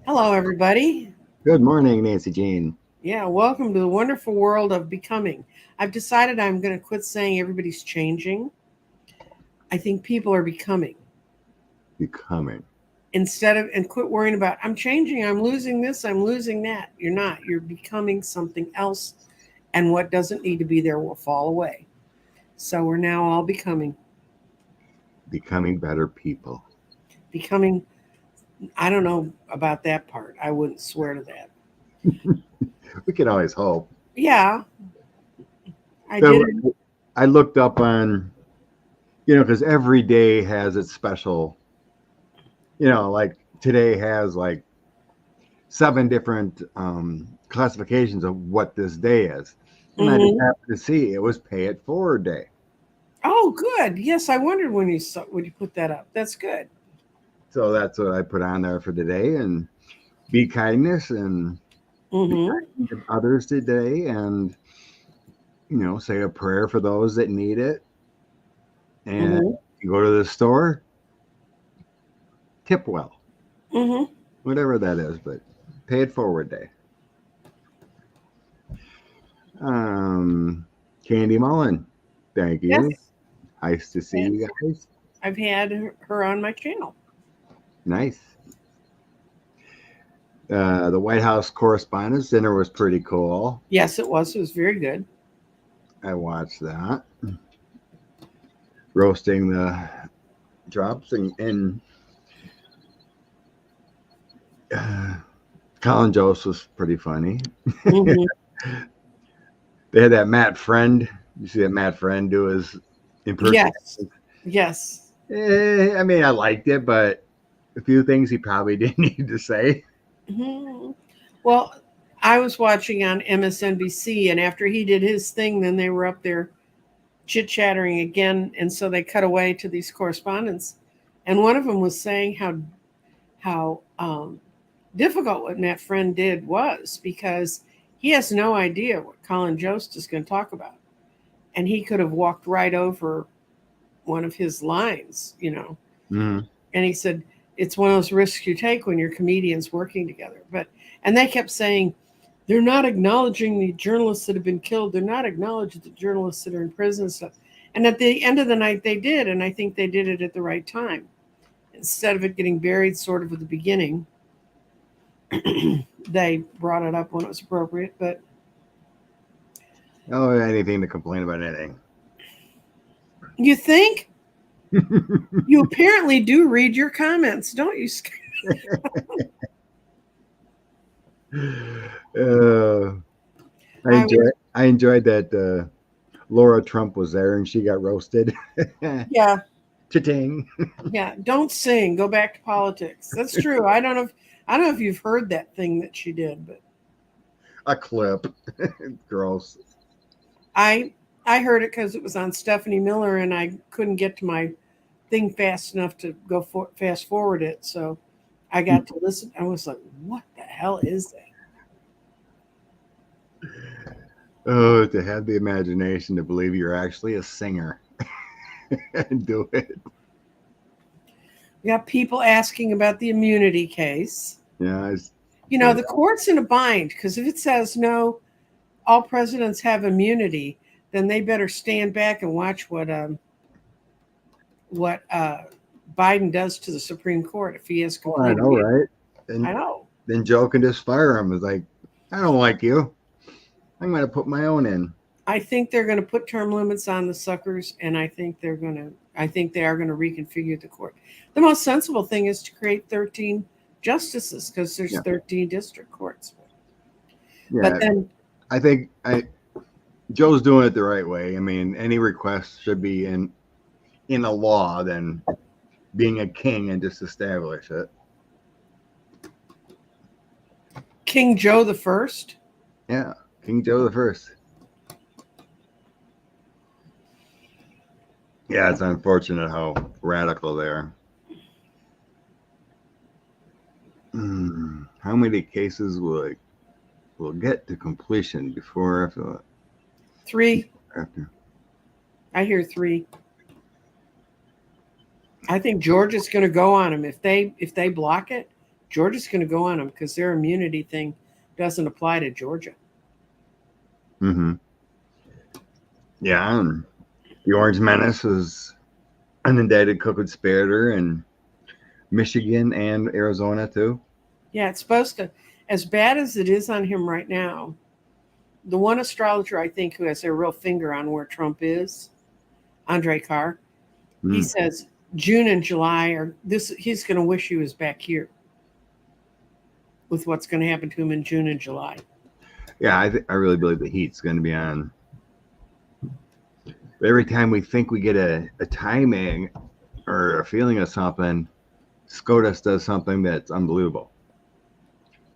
Hello, everybody. Good morning, Nancy Jean. Yeah, welcome to the wonderful world of becoming. I've decided I'm going to quit saying everybody's changing. I think people are becoming Becoming. instead of, and quit worrying about, I'm changing, I'm losing this, I'm losing that. You're not. You're becoming something else, and what doesn't need to be there will fall away. So we're now all Becoming better people. becoming, I don't know about that part. I wouldn't swear to that. We can always hope. Yeah, I did So it. I looked up on, because every day has its special, like today has like seven different classifications of what this day is. And I just Hmm. happened to see it was Pay It Forward Day. Oh, good. Yes, I wondered when you put that up. That's good. So that's what I put on there for today. And be kindness and be Mm-hmm. kind to others today. And, say a prayer for those that need it. And Mm-hmm. you go to the store, tip well, Mm-hmm. whatever that is, but pay it forward day. Um, Candy Mullen, thank Yes, you. Nice to see and you guys. I've had her on my channel. Nice. The White House Correspondents' Dinner was pretty cool. Yes, it was. It was very good. I watched that. Roasting the drops and uh, Colin Jost was pretty funny. Mm-hmm. They had that Matt Friend. You see that Matt Friend do his impersonation. Yes. Yes. I mean, I liked it, but a few things he probably didn't need to say. Hmm. Well, I was watching on MSNBC, and after he did his thing, then they were up there chit chattering again, and so they cut away to these correspondents, and one of them was saying how difficult what Matt Friend did was because he has no idea what Colin Jost is going to talk about, and he could have walked right over one of his lines. Mm. And he said it's one of those risks you take when you're comedians working together. And they kept saying they're not acknowledging the journalists that have been killed. They're not acknowledging the journalists that are in prison and stuff. And at the end of the night, they did, and I think they did it at the right time. Instead of it getting buried sort of at the beginning, they brought it up when it was appropriate. But Oh, anything to complain about anything. you think you apparently do read your comments, don't you? uh, I I was, enjoy. I enjoyed that Laura Trump was there and she got roasted. yeah, Cha-ting. yeah. Don't sing. Go back to politics. That's true. I don't know if you've heard that thing that she did, but A clip. Gross. I I heard it because it was on Stephanie Miller, and I couldn't get to my thing fast enough to fast forward it. So I got to listen. I was like, "What the hell is that?" Oh, to have the imagination to believe you're actually a singer and do it. We got people asking about the immunity case. Yeah, it's The court's in a bind because if it says no, all presidents have immunity, then they better stand back and watch what Biden does to the Supreme Court if he has oh, I complete know, immunity. right? I And know. then Joe can just fire him. It's like, I don't like you. I'm going to put my own in. I think they're going to put term limits on the suckers, and I think they are going to reconfigure the court. The most sensible thing is to create 13 justices because there's Yeah, 13 district courts. But yeah. then, I Joe's doing it the right way. I mean, any request should be in a law than being a king and just establish it. King Joe the First. Yeah, King Joe the First. Yeah, it's unfortunate how radical they are. How many cases will get to completion before Three. after? I hear three. I think Georgia's going to go on them if they block it. Georgia's going to go on them because their immunity thing doesn't apply to Georgia. Mm-hmm. Yeah, and the Orange Menace is an indicted co-conspirator in Michigan and Arizona too. Yeah, it's supposed to, as bad as it is on him right now, the one astrologer I think who has their real finger on where Trump is, Andre Carr, he says June and July are this. He's going to wish he was back here with what's going to happen to him in June and July. Yeah, I really believe the heat's going to be on. Every time we think we get a timing or a feeling of something, SCOTUS does something that's unbelievable.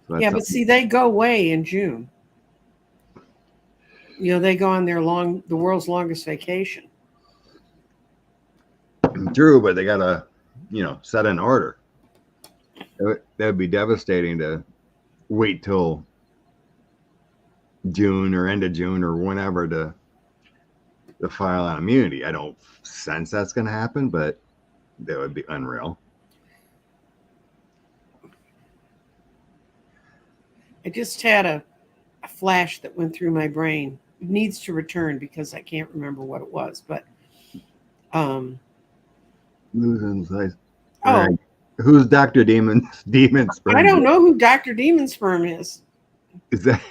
So that's Yeah, but see, they go away in June. You know, they go on the world's longest vacation. True, but they gotta, set an order. That would be devastating to wait till June or end of June or whenever to file on immunity. I don't sense that's going to happen, but that would be unreal. I just had a flash that went through my brain. It needs to return because I can't remember what it was, but who's Dr. Demon Sperm? I don't know who Dr. Demon Sperm is. Is that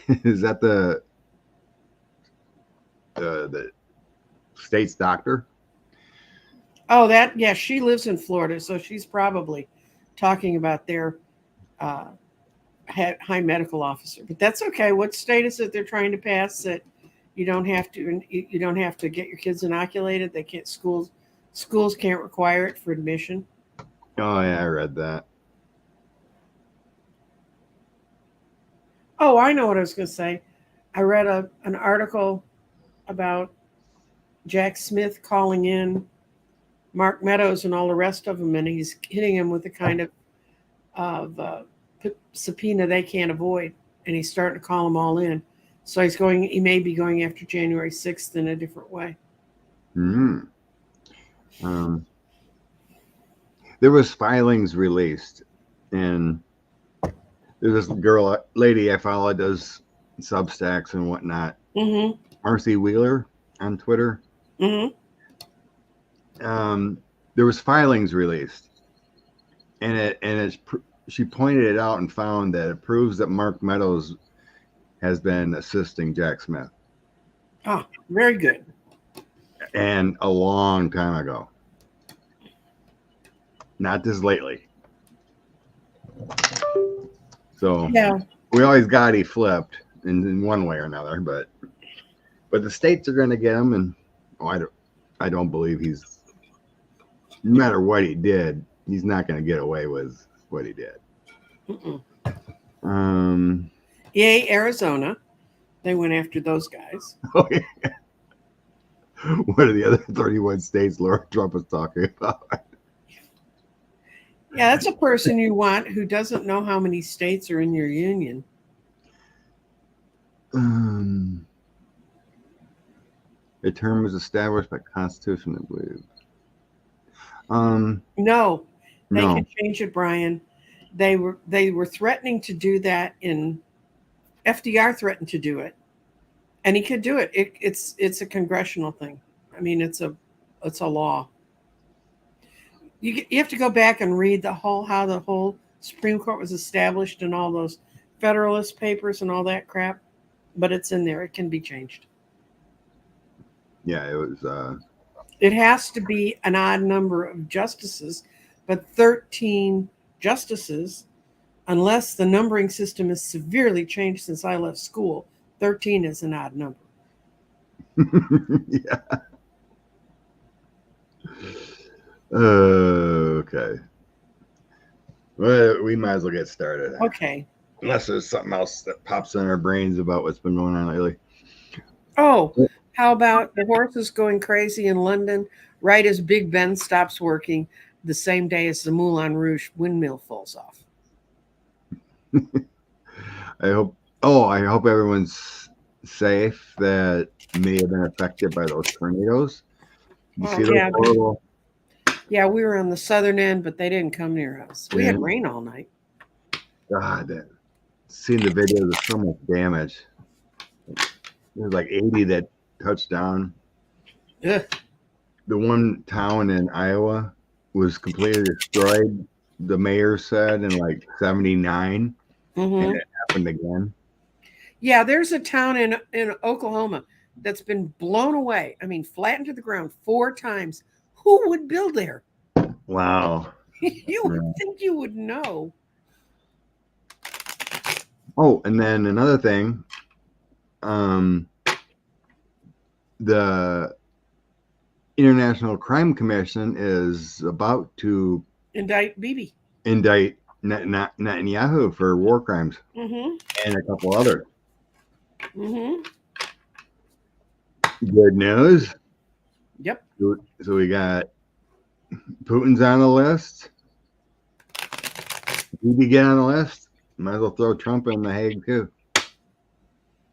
the state's doctor? Oh, yeah, she lives in Florida, so she's probably talking about their high medical officer. But that's okay. What state is it they're trying to pass that you don't have to get your kids inoculated? They can't schools can't require it for admission. Oh yeah, I read that. Oh, I know what I was going to say. I read an article about Jack Smith calling in Mark Meadows and all the rest of them, and he's hitting him with a kind of subpoena they can't avoid, and he's starting to call them all in. So he may be going after January 6th in a different way. There was filings released, and there's this lady I follow does Substacks and whatnot. Mm-hmm. Marcy Wheeler on Twitter. Mm-hmm. There was filings released, and she pointed it out and found that it proves that Mark Meadows has been assisting Jack Smith. Oh, very good. And a long time ago. Not just lately. So yeah, we always got he flipped in one way or another, but the states are going to get him, and I don't believe no matter what he did, he's not going to get away with what he did. Yay, Arizona. They went after those guys. Oh, yeah. What are the other 31 states Laura Trump is talking about? Yeah, that's a person you want who doesn't know how many states are in your union. The term was established by Constitution, I believe. No, they can change it, Brian. They were threatening to do that FDR threatened to do it, and he could do it. It's a congressional thing. I mean, it's a law. You have to go back and read how the whole Supreme Court was established and all those Federalist Papers and all that crap, but it's in there. It can be changed. Yeah, it was. It has to be an odd number of justices, but 13 justices, unless the numbering system is severely changed since I left school, 13 is an odd number. Yeah. Okay. Well, we might as well get started. Okay. Unless there's something else that pops in our brains about what's been going on lately. Oh, how about the horses going crazy in London right as Big Ben stops working the same day as the Moulin Rouge windmill falls off? I hope everyone's safe that may have been affected by those tornadoes. You see those horrible? Yeah, we were on the southern end, but they didn't come near us. We had rain all night. God, seeing the videos of so much damage. There's like 80 that touched down. Ugh. The one town in Iowa was completely destroyed. The mayor said in like 79, and Mhm. it happened again. Yeah, there's a town in Oklahoma that's been blown away. I mean, flattened to the ground 4 times. Who would build there? Wow. You would Yeah. think you would know. Oh, and then another thing, the International Crime Commission is about to Indict Bibi. indict Netanyahu for war crimes Mm-hmm. and a couple others. Mm-hmm. Good news. Yep. So we got Putin's on the list. Bibi get on the list. Might as well throw Trump in the Hague too.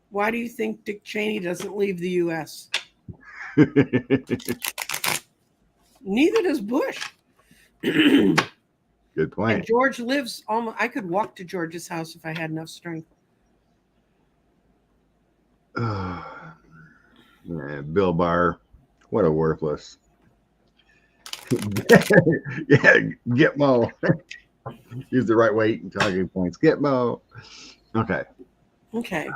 Why do you think Dick Cheney doesn't leave the U.S.? Neither does Bush. Good And point. George lives almost. I could walk to George's house if I had enough strength. Yeah, Bill Barr, what a worthless. Yeah, Gitmo. Use the right weight and talking points. Gitmo. Okay. Okay.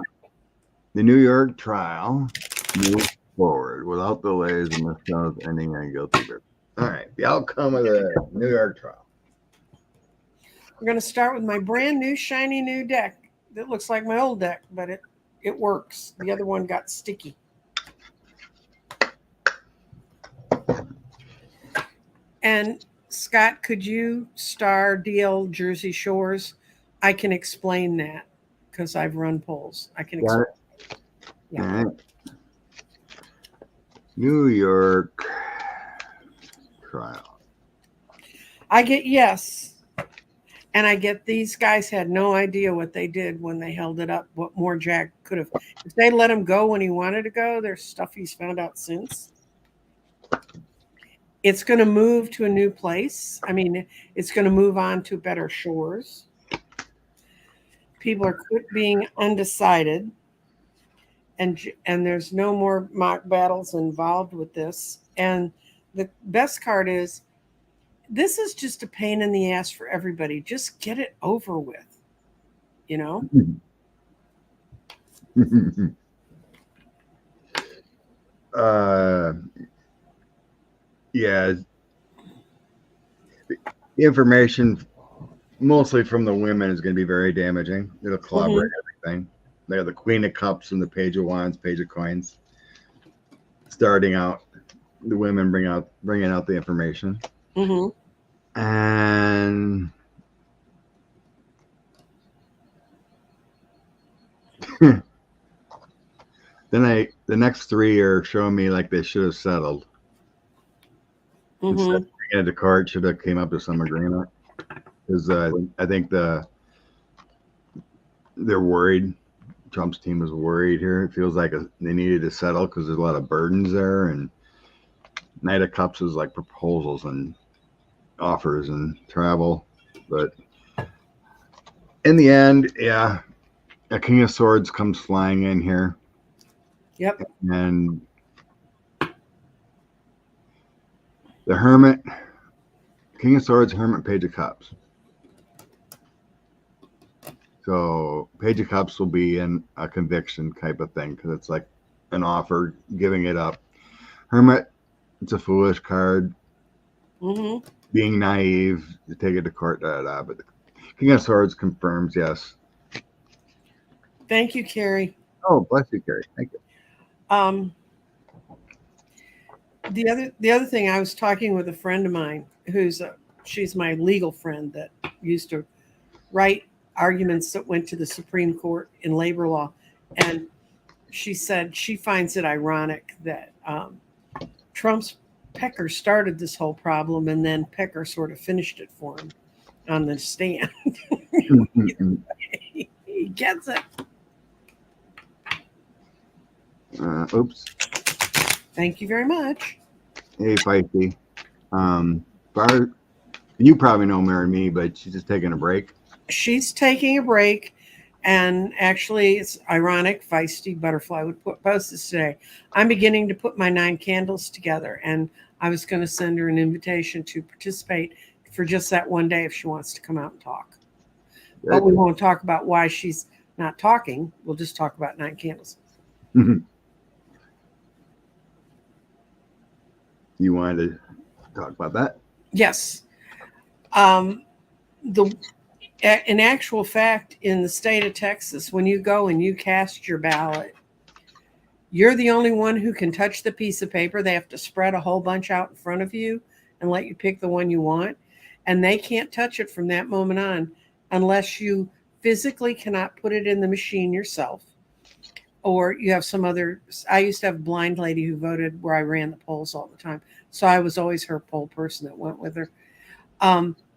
The New York trial moves forward without delays and the shows ending on guilty verdict. All right. The outcome of the New York trial. We're going to start with my brand new shiny new deck that looks like my old deck, but it works. The other one got sticky. And Scott, could you star DL Jersey Shores? I can explain that because I've run polls. I can explain. Yeah. All right. New York trial. I get yes. And I get these guys had no idea what they did when they held it up, what more Jack could have. If they let him go when he wanted to go, there's stuff he's found out since. It's going to move to a new place. I mean, it's going to move on to better shores. People are quit being undecided. And there's no more mock battles involved with this. And the best card is this is just a pain in the ass for everybody. Just get it over with, you know? Yeah. The information mostly from the women is going to be very damaging. It'll corroborate everything. They have the Queen of Cups and the Page of Wands, Page of Coins. Starting out, the women bringing out the information. Mm-hmm. And then the next 3 are showing me like they should have settled. Instead of bringing it to court, should have came up to some agreement. Because I think they're worried. Trump's team is worried here. It feels like they needed to settle because there's a lot of burdens there. And Knight of Cups is like proposals and offers and travel. But in the end, yeah, a King of Swords comes flying in here. Yep. And the Hermit, King of Swords, Hermit, Page of Cups. So Page of Cups will be in a conviction type of thing because it's like an offer, giving it up. Hermit, it's a foolish card. Mm-hmm. Being naive to take it to court, but the King of Swords confirms yes. Thank you, Carrie. Oh, bless you, Carrie. Thank you. The other thing, I was talking with a friend of mine she's my legal friend that used to write arguments that went to the Supreme Court in labor law, and she said she finds it ironic that Trump's Pecker started this whole problem, and then Pecker sort of finished it for him on the stand. He gets it. Oops. Thank you very much. Hey, Feisty. Barr, you probably know more than me, but she's just taking a break. she's taking a break. And actually, it's ironic. Feisty Butterfly would post this today. I'm beginning to put my 9 candles together, and I was going to send her an invitation to participate for just that one day if she wants to come out and talk. But we won't talk about why she's not talking. We'll just talk about 9 candles. You wanted to talk about that? Yes. In actual fact, in the state of Texas, when you go and you cast your ballot, you're the only one who can touch the piece of paper. They have to spread a whole bunch out in front of you and let you pick the one you want. And they can't touch it from that moment on unless you physically cannot put it in the machine yourself. Or you have some other. I used to have a blind lady who voted where I ran the polls all the time. So I was always her poll person that went with her.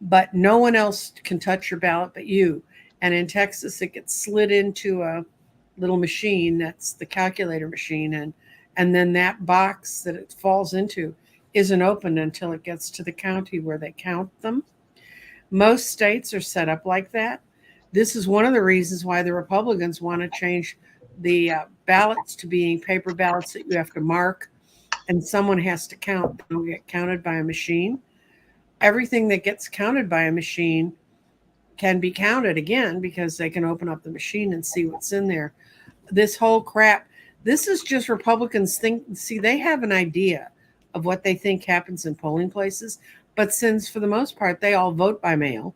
But no one else can touch your ballot but you. And in Texas, it gets slid into a little machine that's the calculator machine. And then that box that it falls into isn't opened until it gets to the county where they count them. Most states are set up like that. This is one of the reasons why the Republicans want to change the ballots to being paper ballots that you have to mark and someone has to count. They don't get counted by a machine. Everything that gets counted by a machine can be counted again because they can open up the machine and see what's in there. This whole crap, this is just Republicans they have an idea of what they think happens in polling places. But since for the most part, they all vote by mail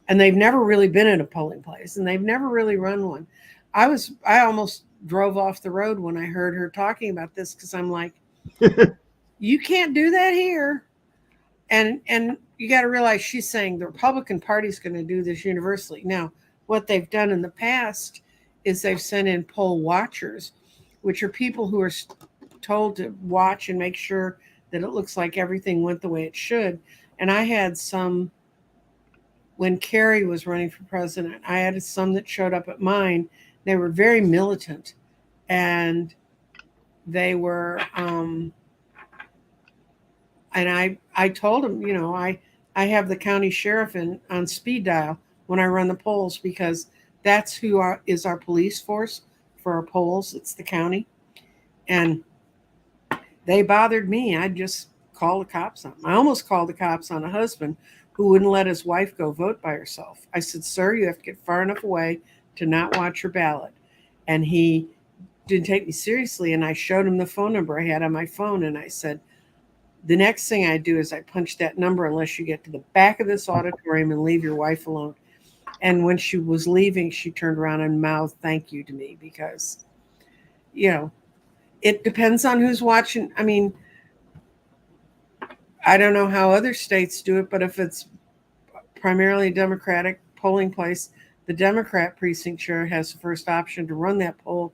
and they've never really been in a polling place and they've never really run one. I almost drove off the road when I heard her talking about this because I'm like, you can't do that here. And you got to realize she's saying the Republican Party is going to do this universally. Now, what they've done in the past is they've sent in poll watchers, which are people who are told to watch and make sure that it looks like everything went the way it should. And I had some, when Kerry was running for president, I had some that showed up at mine. They were very militant. And they were... and I told him, I have the county sheriff on speed dial when I run the polls because that's who is our police force for our polls. It's the county. And they bothered me. I just called the cops on them. I almost called the cops on a husband who wouldn't let his wife go vote by herself. I said, sir, you have to get far enough away to not watch your ballot. And he didn't take me seriously. And I showed him the phone number I had on my phone. And I said, the next thing I do is I punch that number unless you get to the back of this auditorium and leave your wife alone. And when she was leaving, she turned around and mouthed thank you to me because, it depends on who's watching. I mean, I don't know how other states do it, but if it's primarily a Democratic polling place, the Democrat precinct chair has the first option to run that poll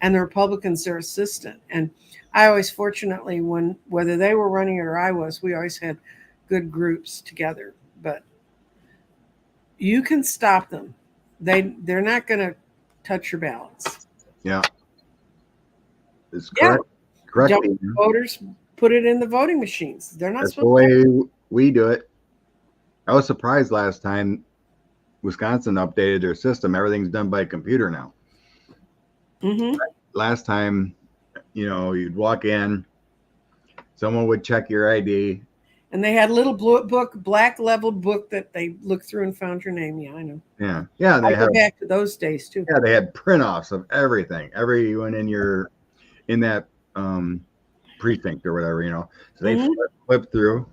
and the Republicans their assistant. And I always, fortunately, whether they were running it or I was, we always had good groups together. But you can stop them. They're not going to touch your ballots. Yeah. It's correct. Yeah. Correct. Don't voters put it in the voting machines. They're not That's the supposed way to. we do it. I was surprised last time Wisconsin updated their system. Everything's done by computer now. Mm-hmm. Last time, you'd walk in, someone would check your ID. And they had a little black leveled book that they looked through and found your name. Yeah, I know. Yeah. Yeah. I go back to those days too. Yeah, they had print-offs of everything. Everyone in that precinct or whatever, So they flip through.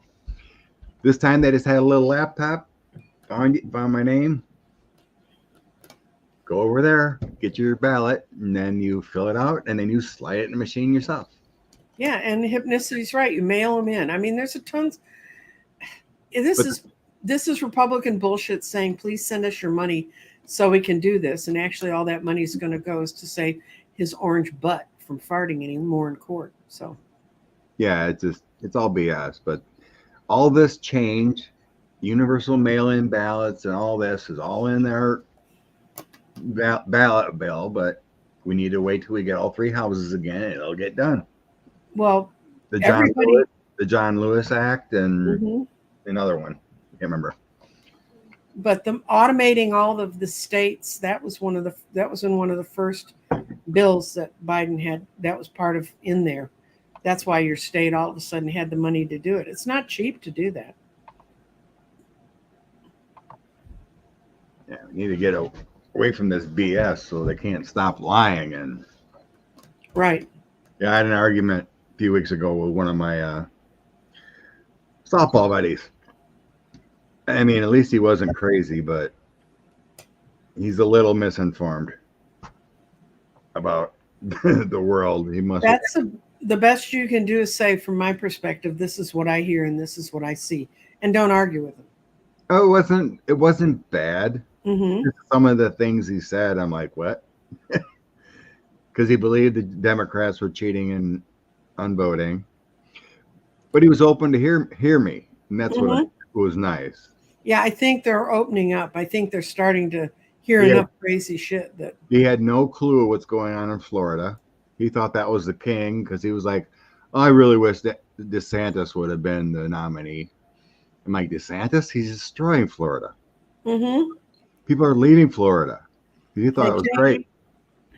This time they just had a little laptop, found my name. Go over there, get your ballot, and then you fill it out, and then you slide it in the machine yourself. Yeah, and Hypnicity's right. You mail them in. I mean, there's a tons. This is Republican bullshit saying, please send us your money so we can do this. And actually, all that money is going to go is to save his orange butt from farting anymore in court. So, yeah, it's all BS. But all this change, universal mail-in ballots, and all this is all in their ballot bill. But we need to wait till we get all 3 houses again, and it'll get done. Well, the John Lewis Act and another one. I can't remember. but the automating all of the states, that was in one of the first bills that Biden had. That was part of in there. That's why your state all of a sudden had the money to do it. It's not cheap to do that. Yeah, we need to get away from this BS so they can't stop lying. And Right. yeah, I had an argument a few weeks ago with one of my softball buddies. I mean, at least he wasn't crazy, but he's a little misinformed about the world. He must. The best you can do is say, from my perspective, this is what I hear and this is what I see, and don't argue with him. Oh, it wasn't bad. Mm-hmm. Some of the things he said, I'm like, what? Because he believed the Democrats were cheating on voting, but he was open to hear me, and that's what was nice. Yeah, I think they're opening up. I think they're starting to hear enough crazy shit that he had no clue what's going on in Florida. He thought that was the king because he was like, oh, I really wish that DeSantis would have been the nominee. I'm like, DeSantis? He's destroying Florida. Mm-hmm. People are leaving Florida. He thought it was great.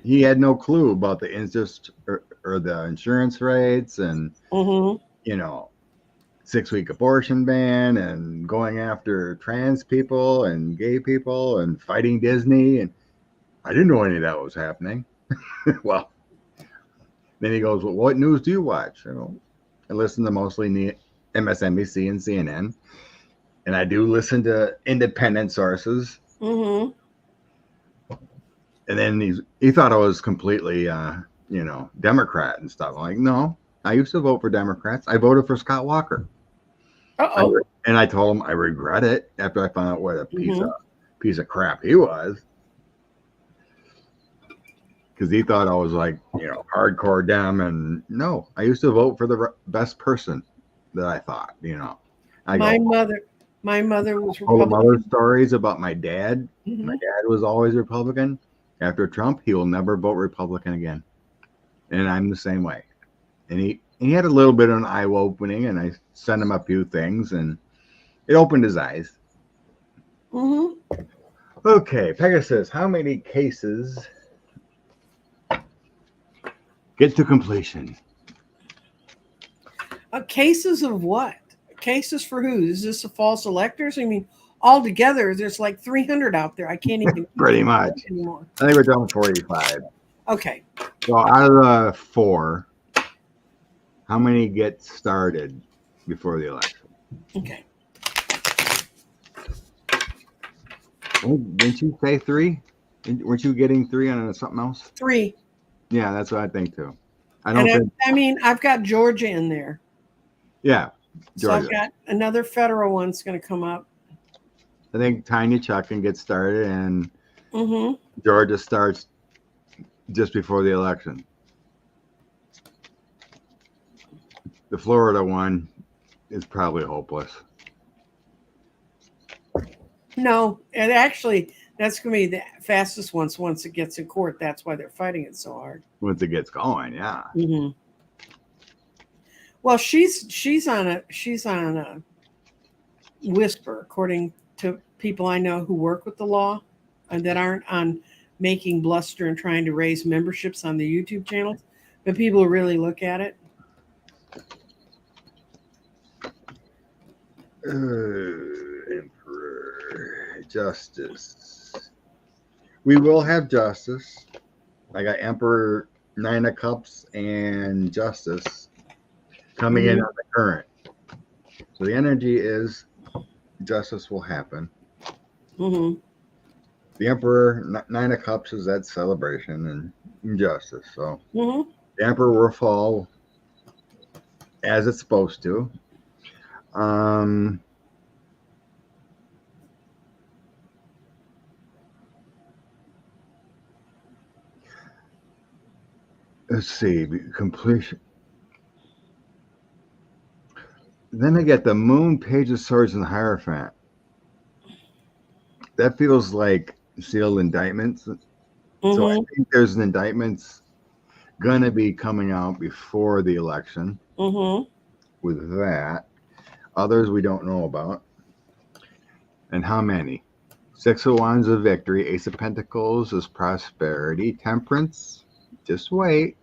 He had no clue about the interest or the insurance rates and, 6-week abortion ban and going after trans people and gay people and fighting Disney. And I didn't know any of that was happening. Well, then he goes, well, what news do you watch? I listen to mostly MSNBC and CNN. And I do listen to independent sources. Mm-hmm. And then he thought I was completely, Democrat and stuff. I'm like, no, I used to vote for Democrats. I voted for Scott Walker. Uh-oh. And I told him I regret it after I found out what a piece of crap he was. Because he thought I was like, hardcore Dem. And no, I used to vote for the best person that I thought, My mother was Republican. Other stories about my dad. Mm-hmm. My dad was always Republican. After Trump, he will never vote Republican again. And I'm the same way. And he had a little bit of an eye opening, and I sent him a few things, and it opened his eyes. Mm-hmm. Okay, Pegasus, how many cases get to completion? Cases of what? Cases for who? Is this a false electors? I mean, altogether, there's like 300 out there. I can't even pretty much anymore. I think we're down to 45. Okay. So out of the 4, how many get started before the election? Okay. Didn't you say 3? Weren't you getting 3 on something else? 3. Yeah, that's what I think too. I've got Georgia in there. Yeah, Georgia. So I've got another federal one's going to come up. I think Tanya Chuck can get started, and Mm-hmm. Georgia starts just before the election. The Florida one is probably hopeless. No, and actually, that's going to be the fastest one. Once it gets in court, that's why they're fighting it so hard. Once it gets going, yeah. Mm-hmm. Well, she's on a whisper, according to people I know who work with the law and that aren't on making bluster and trying to raise memberships on the YouTube channels, but people who really look at it. Emperor, justice. We will have justice. I got Emperor, 9 of Cups, and Justice coming in on the current. So the energy is justice will happen. Mm-hmm. The Emperor, 9 of Cups, is that celebration and justice. So the Emperor will fall as it's supposed to. Let's see, completion. Then I get the Moon, Page of Swords, and Hierophant. That feels like sealed indictments. So I think there's an indictments going to be coming out before the election with that. Others we don't know about. And how many? Six of Wands is victory. Ace of Pentacles is prosperity. Temperance, just wait.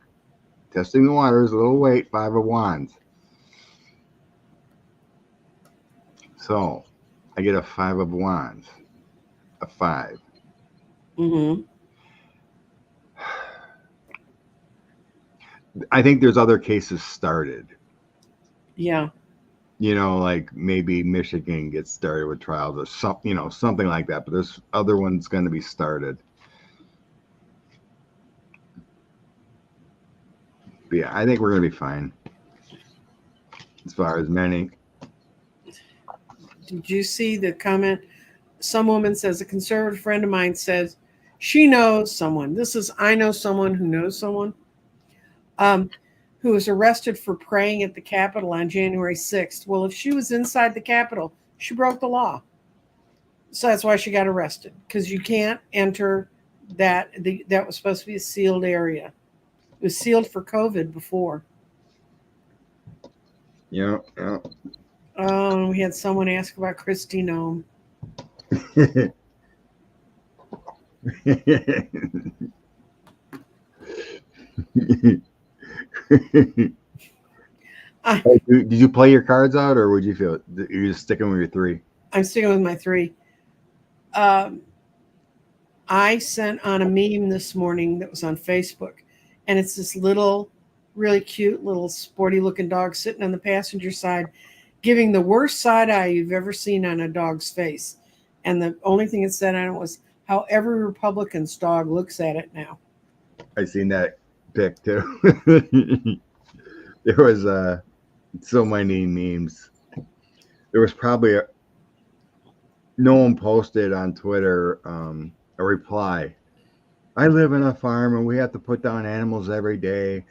Testing the waters, a little wait. Five of Wands. So, I get a Five of Wands. A 5. Mm-hmm. I think there's other cases started. Yeah. Like maybe Michigan gets started with trials or something like that. But there's other ones going to be started. But yeah, I think we're going to be fine. As far as many. Did you see the comment? Some woman says, a conservative friend of mine says she knows someone. I know someone who knows someone who was arrested for praying at the Capitol on January 6th. Well, if she was inside the Capitol, she broke the law. So that's why she got arrested, because you can't enter that. That was supposed to be a sealed area. It was sealed for COVID before. Yeah. Oh, and we had someone ask about Kristi Noem. Did you play your cards out, or would you feel you're just sticking with your 3? I'm sticking with my 3. I sent on a meme this morning that was on Facebook, and it's this little, really cute, little sporty looking dog sitting on the passenger side, giving the worst side eye you've ever seen on a dog's face. And the only thing it said on it was how every Republican's dog looks at it now. I seen that pic too. There was so many memes. There was probably no one posted on Twitter a reply. I live in a farm and we have to put down animals every day.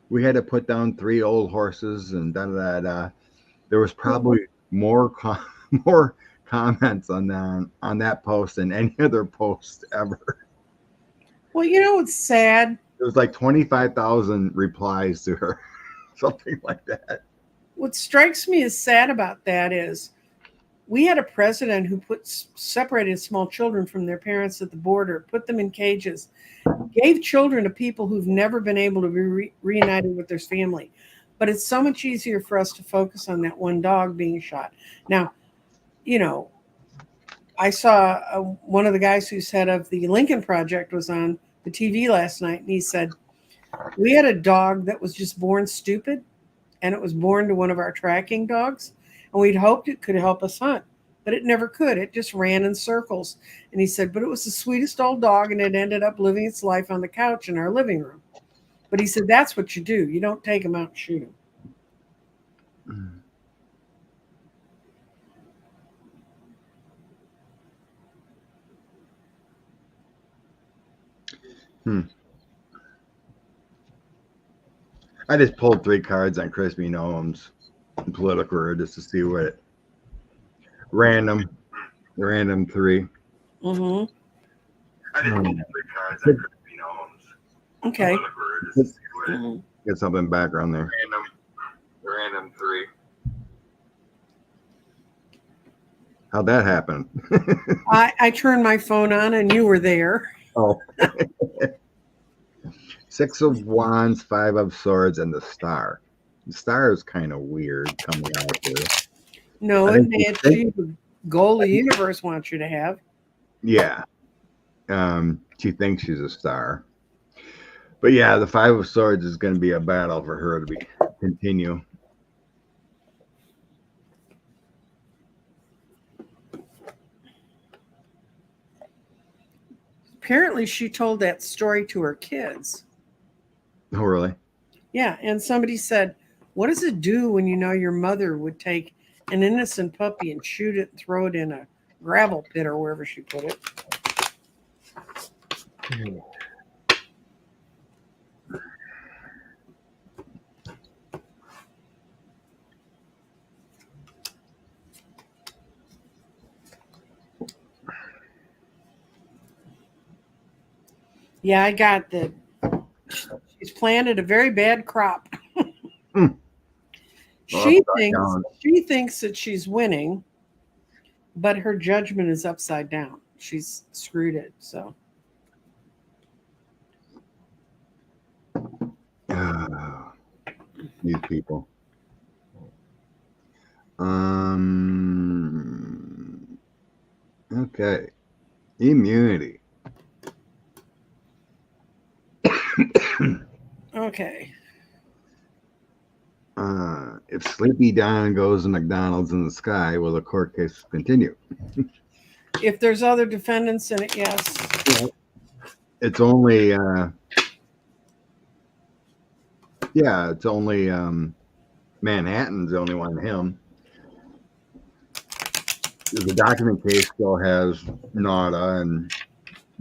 We had to put down 3 old horses and da. There was probably more comments on that post than any other post ever. Well, it's sad. It was like 25,000 replies to her, something like that. What strikes me as sad about that is we had a president who separated small children from their parents at the border, put them in cages, gave children to people who've never been able to be reunited with their family. But it's so much easier for us to focus on that one dog being shot. Now, I saw one of the guys who's head of the Lincoln Project was on the TV last night, and he said, we had a dog that was just born stupid, and it was born to one of our tracking dogs, and we'd hoped it could help us hunt, but it never could. It just ran in circles. And he said, but it was the sweetest old dog, and it ended up living its life on the couch in our living room. But he said, that's what you do. You don't take him out and shoot him. I just pulled 3 cards on Kristi Noem's political word just to see what random 3. Mm-hmm. I just pulled 3 cards on Kristi Noem's okay. political word just to see what get something in the background there. Random 3. How'd that happen? I turned my phone on and you were there. Oh. 6 of Wands, 5 of Swords, and the Star. The Star is kind of weird coming out there. No, it may achieve the goal the universe wants you to have. Yeah. She thinks she's a star. But yeah, the 5 of Swords is going to be a battle for her to continue. Apparently, she told that story to her kids. Oh, really? Yeah, and somebody said, what does it do when you know your mother would take an innocent puppy and shoot it and throw it in a gravel pit or wherever she put it? Yeah, I got that. She's planted a very bad crop. She thinks that she's winning, but her judgment is upside down. she's screwed it. So These people. Okay. Immunity. okay. If Sleepy Don goes to McDonald's in the sky, will the court case continue? If there's other defendants in it, yes. It's only it's only Manhattan's the only one him. The document case still has Nada and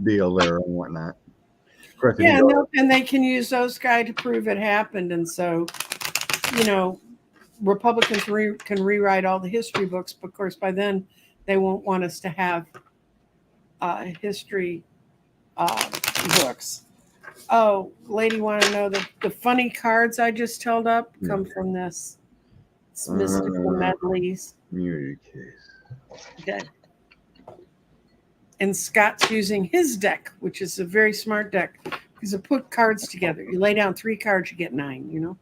Beal there and whatnot. Of course, Yeah, and they can use those guys to prove it happened. And so, Republicans can rewrite all the history books, but of course by then they won't want us to have history books. Oh, lady, want to know that the funny cards I just held up come from this. It's mystical medleys. Immunity case. Okay. And Scott's using his deck, which is a very smart deck, because it put cards together. You lay down 3 cards, you get 9,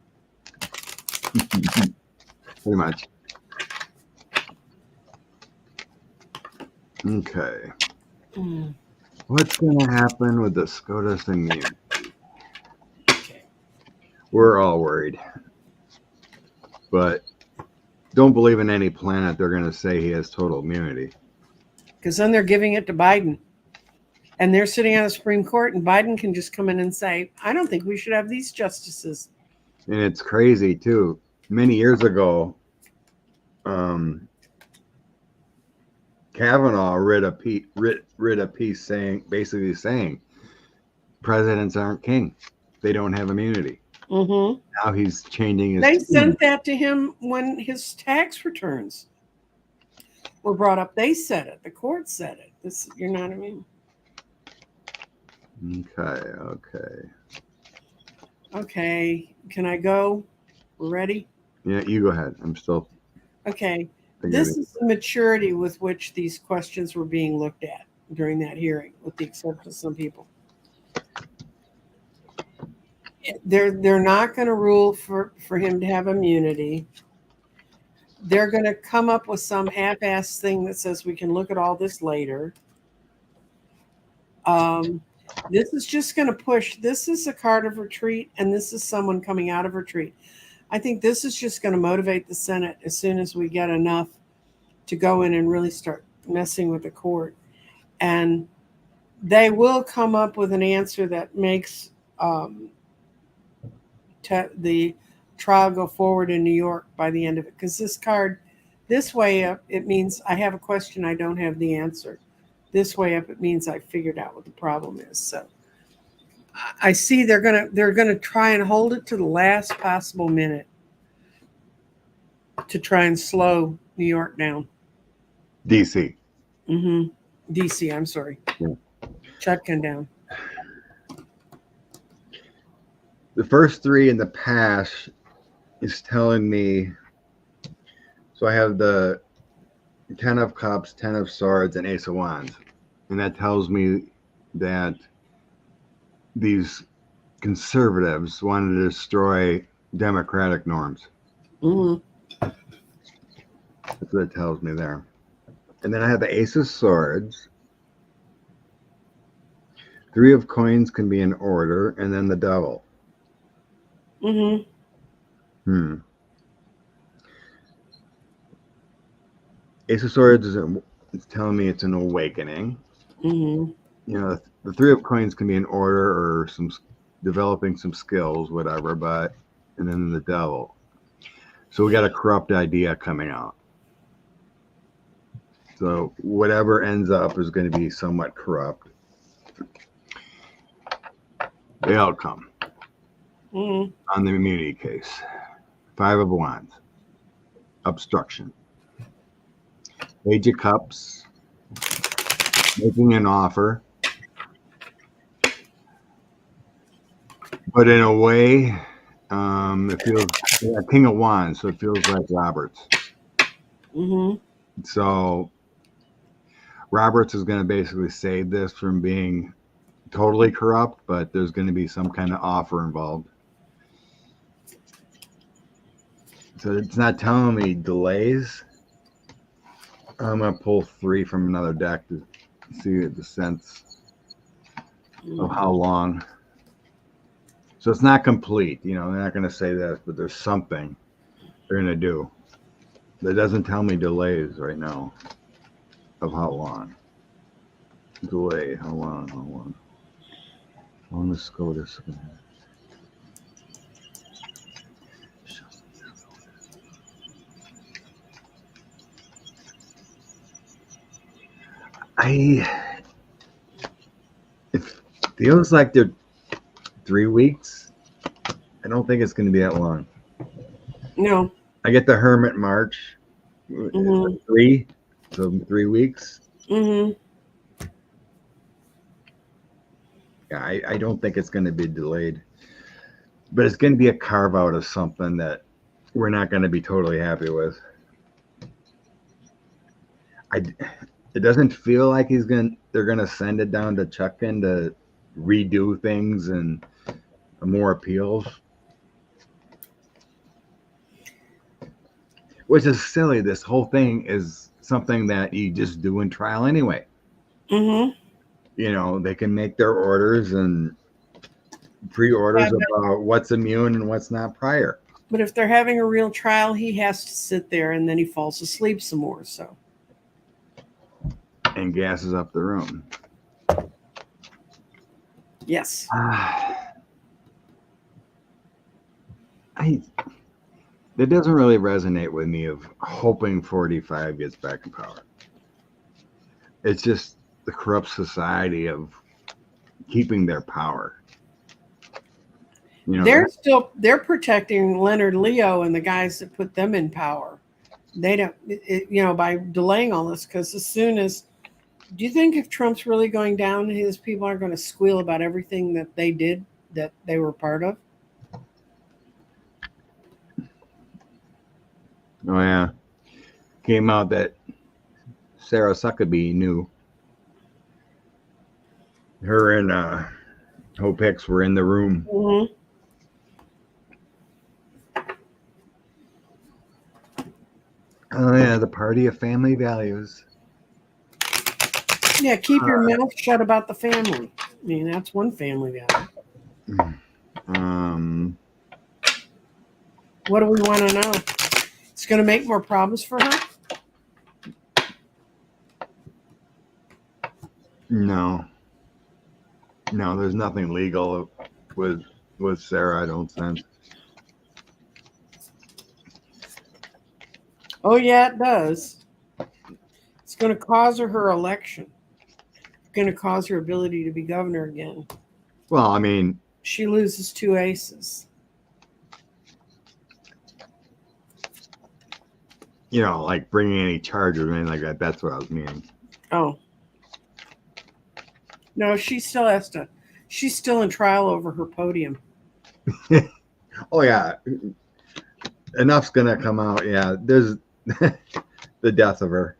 Pretty much. Okay. What's going to happen with the SCOTUS immunity? We're all worried. But don't believe in any planet they're going to say he has total immunity. Because then they're giving it to Biden. And they're sitting on the Supreme Court, and Biden can just come in and say, I don't think we should have these justices. And it's crazy, too. Many years ago, Kavanaugh read a piece basically saying presidents aren't king. They don't have immunity. Mm-hmm. Now he's changing his... They sent that to him when his tax returns were brought up. They said it. The court said it. You're not immune. Okay. Can I go? We're ready? Yeah, you go ahead. I'm still... Okay. This is the maturity with which these questions were being looked at during that hearing, with the exception of some people. They're not going to rule for him to have immunity. They're going to come up with some half-assed thing that says we can look at all this later. This is just going to push. This is a card of retreat, and this is someone coming out of retreat. I think this is just going to motivate the Senate as soon as we get enough to go in and really start messing with the court. And they will come up with an answer that makes the trial go forward in New York by the end of it. Because this card, this way up, it means I have a question, I don't have the answer. This way up, it means I figured out what the problem is. So I see they're gonna try and hold it to the last possible minute to try and slow New York down. DC. DC, I'm sorry. Yeah. Shotgun down. The first 3 in the pass is telling me, so I have the 10 of Cups, 10 of Swords, and Ace of Wands. And that tells me that these conservatives wanted to destroy democratic norms. That's what it tells me there. And then I have the Ace of Swords. 3 of Coins can be in order, and then the Devil. Ace of Swords it's telling me it's an awakening. The 3 of Coins can be in order or developing some skills, whatever, and then the Devil. So we got a corrupt idea coming out. So whatever ends up is going to be somewhat corrupt. The outcome on the immunity case. 5 of Wands. Obstruction. Page of Cups. Making an offer. But in a way, it feels King of Wands, so it feels like Roberts. So Roberts is going to basically save this from being totally corrupt, but there's going to be some kind of offer involved. So it's not telling me delays. I'm going to pull 3 from another deck to see the sense of how long. So it's not complete. You know, they're not going to say this, but there's something they're going to do. That doesn't tell me delays right now of how long. Delay, how long, how long. On the SCOTUS. It feels like they're 3 weeks. I don't think it's going to be that long. No. I get the Hermit March. 3, so 3 weeks. Mm-hmm. Yeah, I don't think it's going to be delayed, but it's going to be a carve out of something that we're not going to be totally happy with. It doesn't feel like they're going to send it down to Chuckin to redo things and more appeals, which is silly. This whole thing is something that you just do in trial anyway. Mm-hmm. You know, they can make their orders and pre-orders about what's immune and what's not prior. But if they're having a real trial, he has to sit there and then he falls asleep some more. So. And gasses up the room. Yes. That doesn't really resonate with me of hoping 45 gets back in power. It's just the corrupt society of keeping their power. You know, they're protecting Leonard Leo and the guys that put them in power. They don't, by delaying all this, because as soon as, do you think if Trump's really going down, his people are going to squeal about everything that they did, that they were part of? Oh yeah, came out that Sarah Huckabee knew. Her and Hope Hicks were in the room. Mm-hmm. Oh yeah, the party of family values. Yeah, keep your mouth shut about the family. I mean, that's one family value. What do we want to know? It's going to make more problems for her? No, there's nothing legal with Sarah, I don't sense. Oh yeah, it does. It's going to cause her election. It's going to cause her ability to be governor again. Well, I mean, she loses 2 aces. You know, like bringing any charges or anything like that. That's what I was meaning. Oh. No, she still has to. She's still in trial over her podium. Oh, yeah. Enough's going to come out. Yeah, there's the death of her.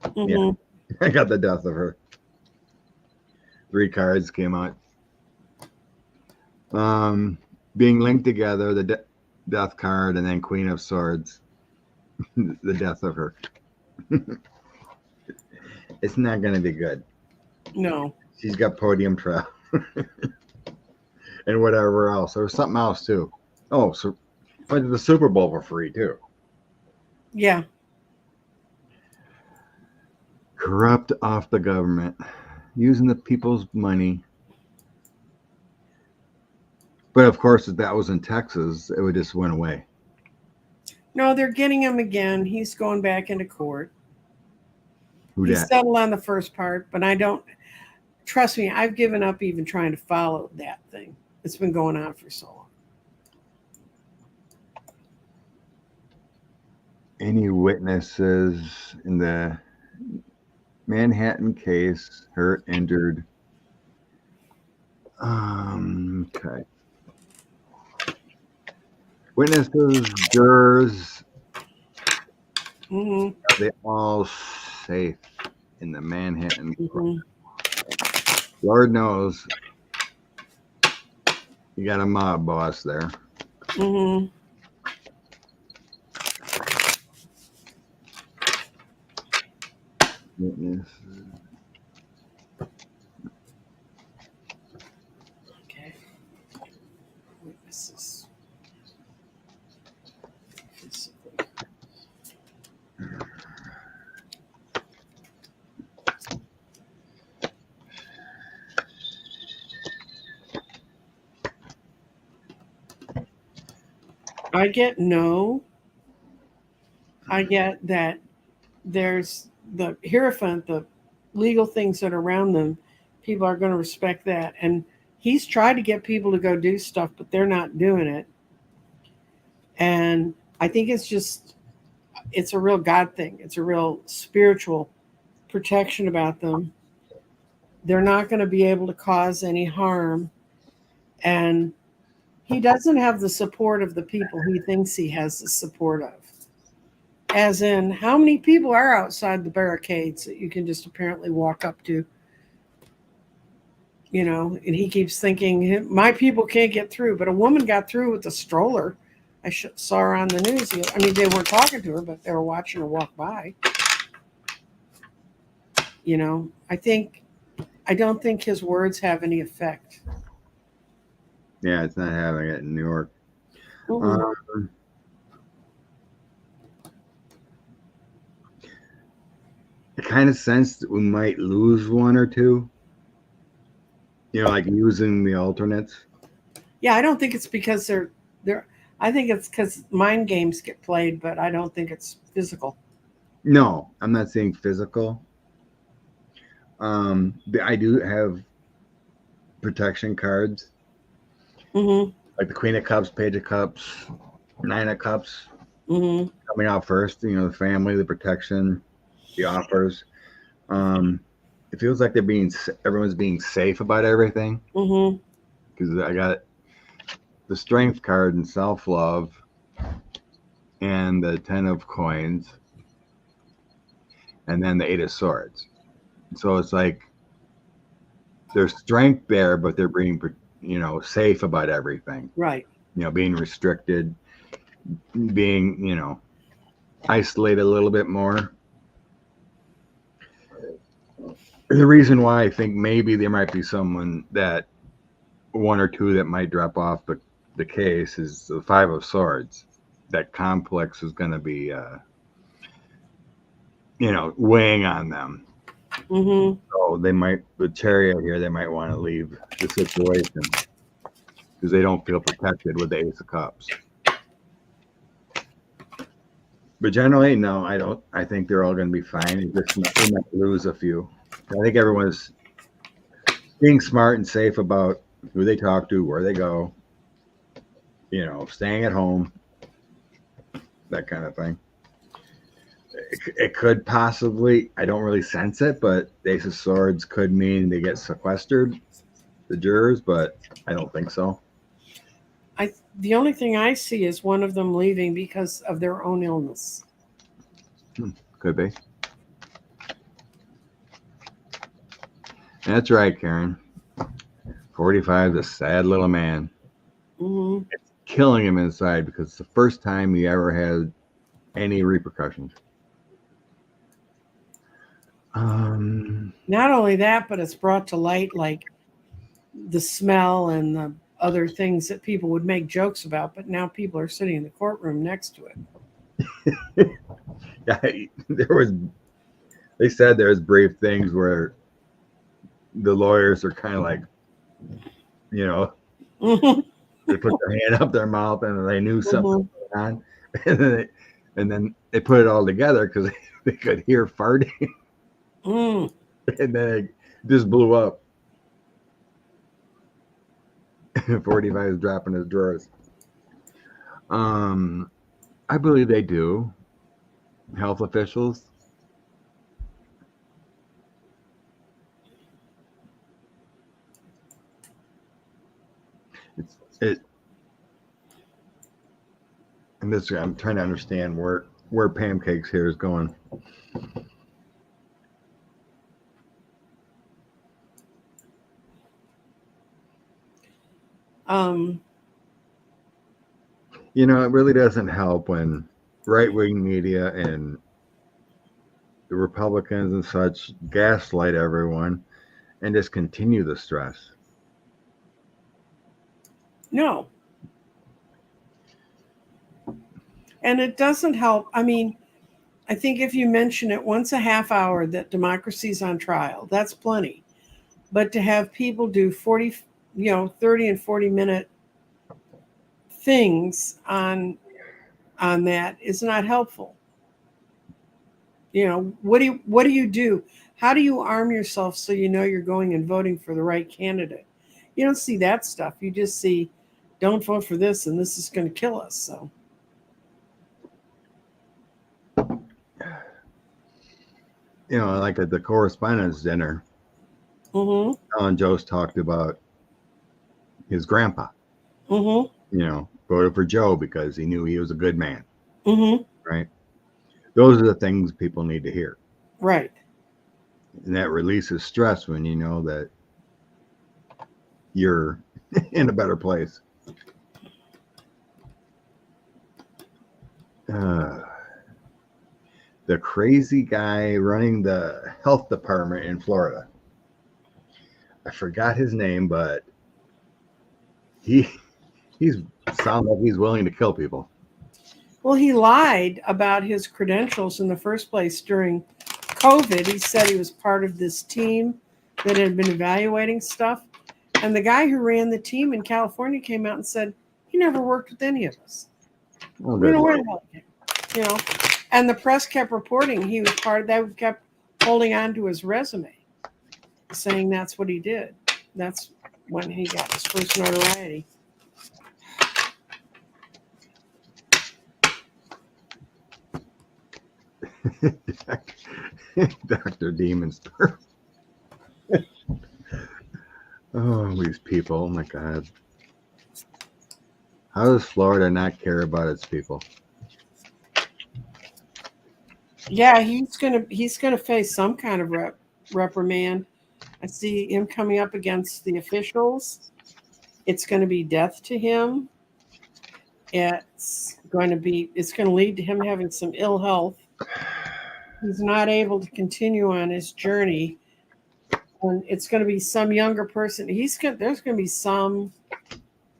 Mm-hmm. Yeah, I got the death of her. 3 cards came out. Being linked together, the death card, and then Queen of Swords. The death of her. It's not going to be good. No. She's got podium trial. And whatever else. There was something else, too. Oh, so went to the Super Bowl for free, too. Yeah. Corrupt off the government. Using the people's money. But, of course, if that was in Texas, it would just went away. No, they're getting him again. He's going back into court. Who He dat? settled on the first part, but I don't. Trust me, I've given up even trying to follow that thing. It's been going on for so long. Any witnesses in the Manhattan case, hurt, injured? Okay. Witnesses, jurors, Mm-hmm. are they all safe? in the Manhattan. Mhm. Lord knows you got a mob boss there. Mhm. Witness. Okay. Witnesses. I get no. I get that there's the hierophant, the legal things that are around them. People are going to respect that. And he's tried to get people to go do stuff, but they're not doing it. And I think it's a real God thing. It's a real spiritual protection about them. They're not going to be able to cause any harm. And he doesn't have the support of the people he thinks he has the support of. As in, how many people are outside the barricades that you can just apparently walk up to? You know, and he keeps thinking, my people can't get through. But a woman got through with a stroller. Saw her on the news. I mean, they weren't talking to her, but they were watching her walk by. You know, I don't think his words have any effect. Yeah, it's not having it in New York. Mm-hmm. I kind of sense that we might lose one or two. You know, like using the alternates. Yeah, I don't think it's because they're. I think it's because mind games get played, but I don't think it's physical. No, I'm not saying physical. I do have protection cards, Mm-hmm. like the Queen of Cups, Page of Cups, Nine of Cups Mm-hmm. coming out first. You know, the family, the protection, the offers. It feels like everyone's being safe about everything. Mm-hmm. Because I got the Strength card and self love, and the Ten of Coins, and then the Eight of Swords. So it's like there's strength there, but they're being, safe about everything. Right. You know, being restricted, being, isolated a little bit more. The reason why I think maybe there might be one or two that might drop off the case is the Five of Swords. That complex is going to be, weighing on them. Mm-hmm. So the Chariot here, they might want to leave the situation because they don't feel protected with the Ace of Cups. But generally, no, I don't. I think they're all going to be fine. They might lose a few. I think everyone's being smart and safe about who they talk to, where they go, staying at home, that kind of thing. It could possibly, I don't really sense it, but the Ace of Swords could mean they get sequestered, the jurors, but I don't think so. The only thing I see is one of them leaving because of their own illness. Could be. That's right, Karen. 45 is a sad little man. Mm-hmm. It's killing him inside because it's the first time he ever had any repercussions. Not only that, but it's brought to light like the smell and the other things that people would make jokes about, but now people are sitting in the courtroom next to it. Yeah, they said there's brief things where the lawyers are kind of like, Mm-hmm. they put their hand up their mouth and they knew something was Mm-hmm. going on. And then they put it all together because they could hear farting. Mm. And then it just blew up. 45 is dropping his drawers. I believe they do. Health officials. It and this I'm trying to understand where pancakes here is going. You know, it really doesn't help when right-wing media and the Republicans and such gaslight everyone and just continue the stress. No. And it doesn't help. I mean, I think if you mention it once a half hour that democracy's on trial, that's plenty. But to have people do 30 and 40-minute things on that is not helpful. You know, what do you do? How do you arm yourself so you know you're going and voting for the right candidate? You don't see that stuff. You just see, don't vote for this and this is going to kill us. So You know, like at the correspondence dinner, mm-hmm. Alan Jost talked about his grandpa. Mm-hmm. You know, voted for Joe because he knew he was a good man. Mm-hmm. Right? Those are the things people need to hear. Right. And that releases stress when you know that you're in a better place. The crazy guy running the health department in Florida. I forgot his name, but he's sounds like he's willing to kill people. Well, he lied about his credentials in the first place during COVID. He said he was part of this team that had been evaluating stuff. And the guy who ran the team in California came out and said he never worked with any of us. Oh, We don't know where the hell he came, you know. And the press kept reporting he was part of that. We kept holding on to his resume, saying that's what he did. That's when he got his first notoriety. Dr. Demon Store. Oh, these people. Oh my God. How does Florida not care about its people? Yeah, he's gonna face some kind of reprimand. I see him coming up against the officials. It's going to be death to him. It's going to lead to him having some ill health. He's not able to continue on his journey, and it's going to be some younger person. There's going to be some.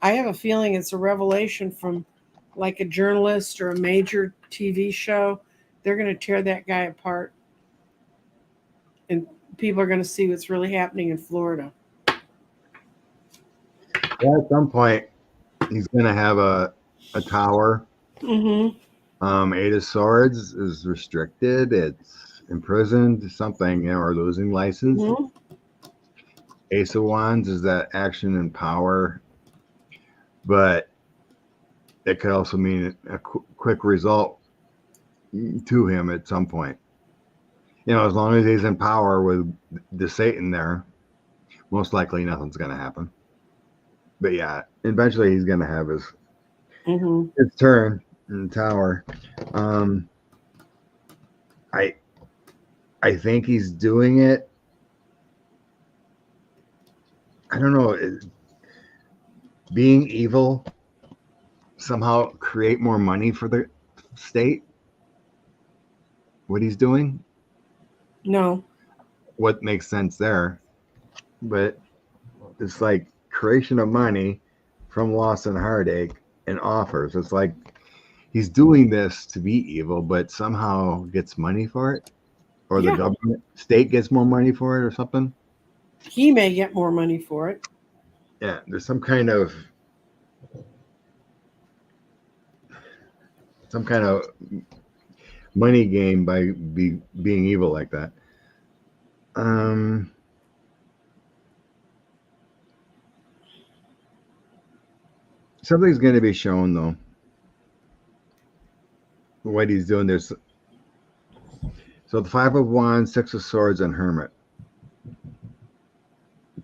I have a feeling it's a revelation from like a journalist or a major TV show. They're going to tear that guy apart, and people are going to see what's really happening in Florida. Yeah, at some point, he's going to have a tower. Mm-hmm. Eight of Swords is restricted. It's imprisoned, something, or losing license. Mm-hmm. Ace of Wands is that action and power, but it could also mean a quick result to him at some point. You know, as long as he's in power with the Satan there, most likely nothing's going to happen. But yeah, eventually he's going to have his turn in the tower. I think he's doing it. I don't know. Being evil somehow create more money for the state. What he's doing? No. What makes sense there? But it's like creation of money from loss and heartache and offers. It's like he's doing this to be evil, but somehow gets money for it, or the government, state gets more money for it, or something. He may get more money for it. Yeah, there's some kind of money game by being evil like that. Something's going to be shown, though. What he's doing. There's so the Five of Wands, Six of Swords, and Hermit.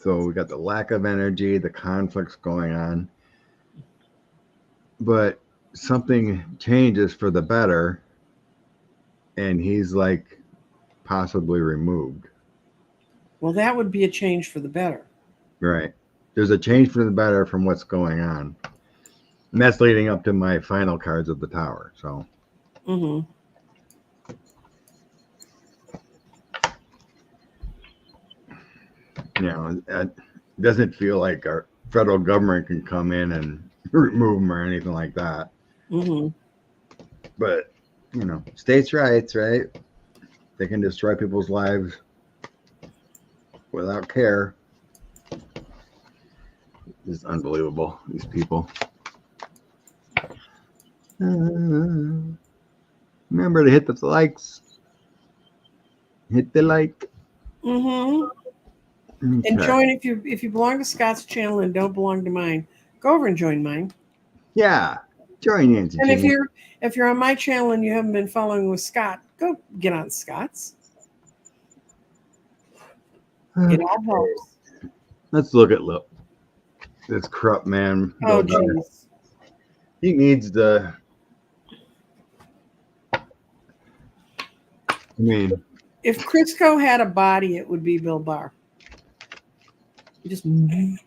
So we got the lack of energy, the conflicts going on, but something changes for the better, and he's like possibly removed. Well, that would be a change for the better. Right. there's a change for the better from what's going on. And that's leading up to my final cards of the tower. So, Mm-hmm. it doesn't feel like our federal government can come in and remove them or anything like that. Mm-hmm. But, states' rights, right? They can destroy people's lives without care. It's unbelievable, these people. Remember to hit the likes. Hit the like. Mm-hmm. Okay. And join if you belong to Scott's channel and don't belong to mine. Go over and join mine. Yeah, join in. And if you're on my channel and you haven't been following with Scott, go get on Scott's. It all helps. Let's look at this corrupt man. Oh, jeez. He needs the. If Crisco had a body, it would be Bill Barr. Caitlin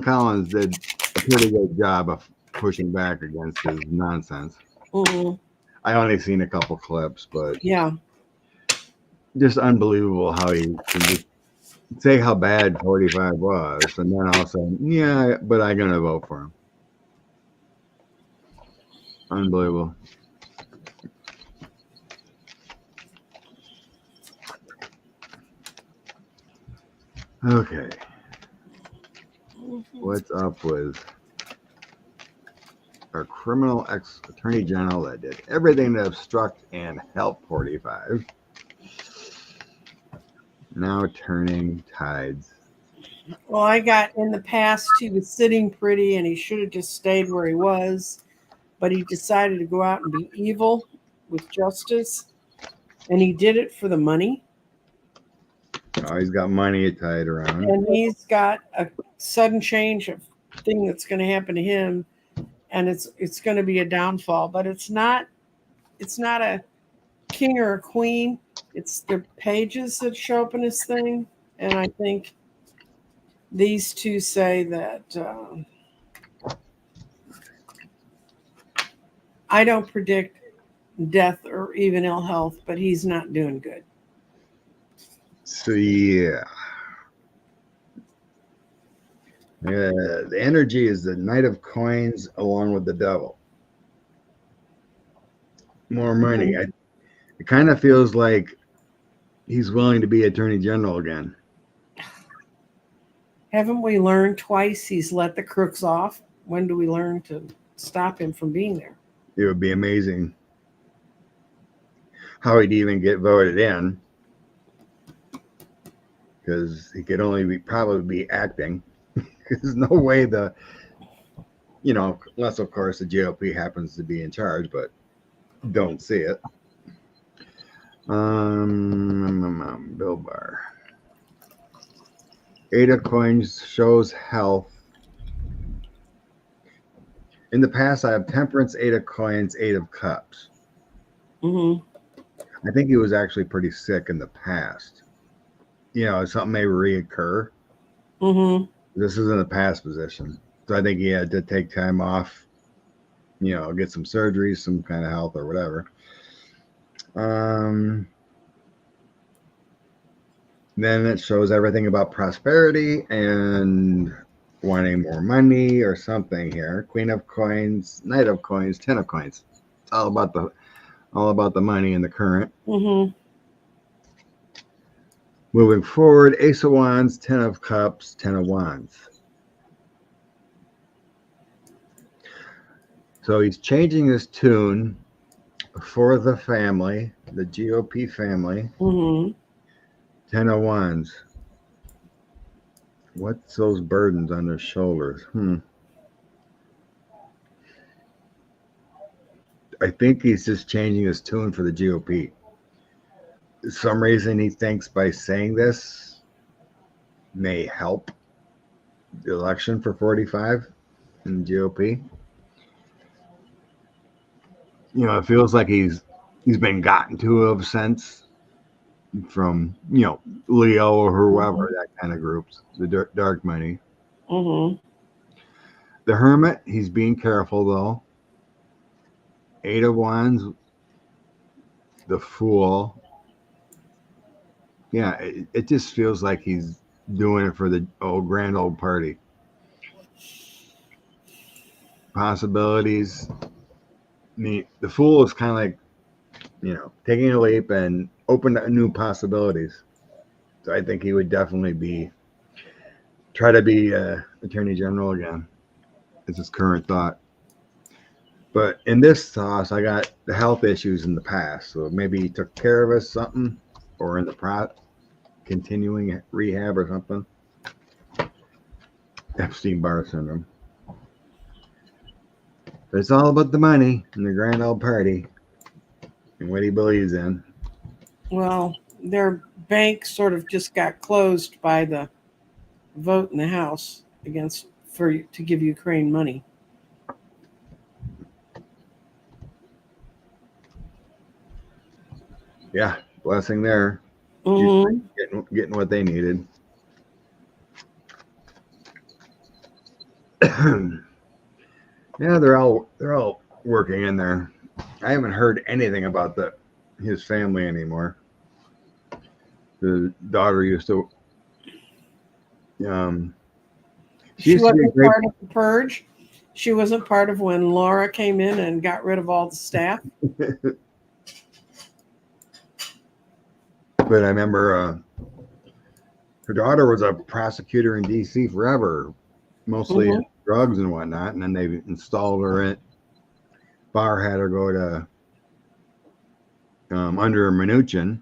Collins did a pretty good job of pushing back against his nonsense. Mm-hmm. I only seen a couple clips, but yeah, just unbelievable how he can just say how bad 45 was, and then all of a sudden, yeah, but I'm gonna vote for him. Unbelievable. Okay. What's up with our criminal ex-attorney general that did everything to obstruct and help 45? Now turning tides. Well, I got in the past, he was sitting pretty and he should have just stayed where he was, but he decided to go out and be evil with justice, and he did it for the money. Oh, he's got money tied around. And he's got a sudden change of thing that's going to happen to him, and it's going to be a downfall. But it's not a king or a queen. It's the pages that show up in his thing, and I think these two say that I don't predict death or even ill health, but he's not doing good. So yeah. The energy is the Knight of Coins along with the Devil. More money. It kind of feels like he's willing to be Attorney General again. Haven't we learned twice he's let the crooks off? When do we learn to stop him from being there? It would be amazing how he'd even get voted in, because he could only probably be acting. There's no way unless of course the GOP happens to be in charge, but don't see it. Bill Barr. Eight of Coins shows health. In the past, I have Temperance, Eight of Coins, Eight of Cups. Mm-hmm. I think he was actually pretty sick in the past. Something may reoccur. Mm-hmm. This is in the past position. So I think he had to take time off, get some surgery, some kind of health or whatever. Then it shows everything about prosperity and wanting more money or something here. Queen of Coins, Knight of Coins, Ten of Coins. It's all about the money in the current. Mm-hmm. Moving forward, Ace of Wands, Ten of Cups, Ten of Wands. So he's changing his tune for the family, the GOP family. Mm-hmm. 10 of Wands. What's those burdens on their shoulders? I think he's just changing his tune for the GOP. For some reason he thinks by saying this may help the election for 45 in the GOP. It feels like he's been gotten to of sense. from, Leo or whoever, that kind of groups, the dark money. Mm-hmm. The Hermit, he's being careful though. 8 of Wands, the Fool. Yeah, it just feels like he's doing it for the grand old party. Possibilities. The Fool is kind of like, taking a leap and open to new possibilities. So I think he would definitely try to be Attorney General again. It's his current thought. But in this toss, I got the health issues in the past. So maybe he took care of us something, or in the continuing rehab or something. Epstein-Barr syndrome. But it's all about the money and the grand old party and what he believes in. Well, their bank sort of just got closed by the vote in the House to give Ukraine money. Yeah, blessing there. Mm-hmm. Getting what they needed. Yeah, they're all working in there. I haven't heard anything about his family anymore. The daughter used to. She wasn't part of the purge. She wasn't part of when Laura came in and got rid of all the staff. But I remember her daughter was a prosecutor in D.C. forever, mostly drugs and whatnot, and then they installed her in. Barr had her go to under Mnuchin,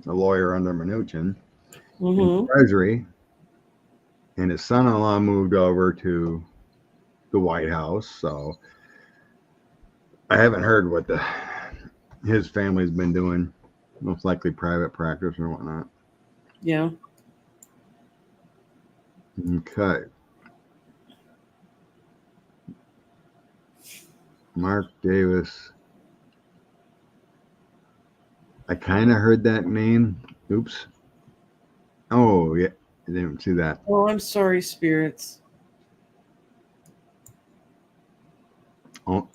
a lawyer under Mnuchin, in Treasury, and his son-in-law moved over to the White House. So I haven't heard what his family's been doing. Most likely private practice or whatnot. Yeah. Okay. Mark Davis. I kind of heard that name. Oops. Oh, yeah. I didn't see that. Oh, I'm sorry, spirits. Oh,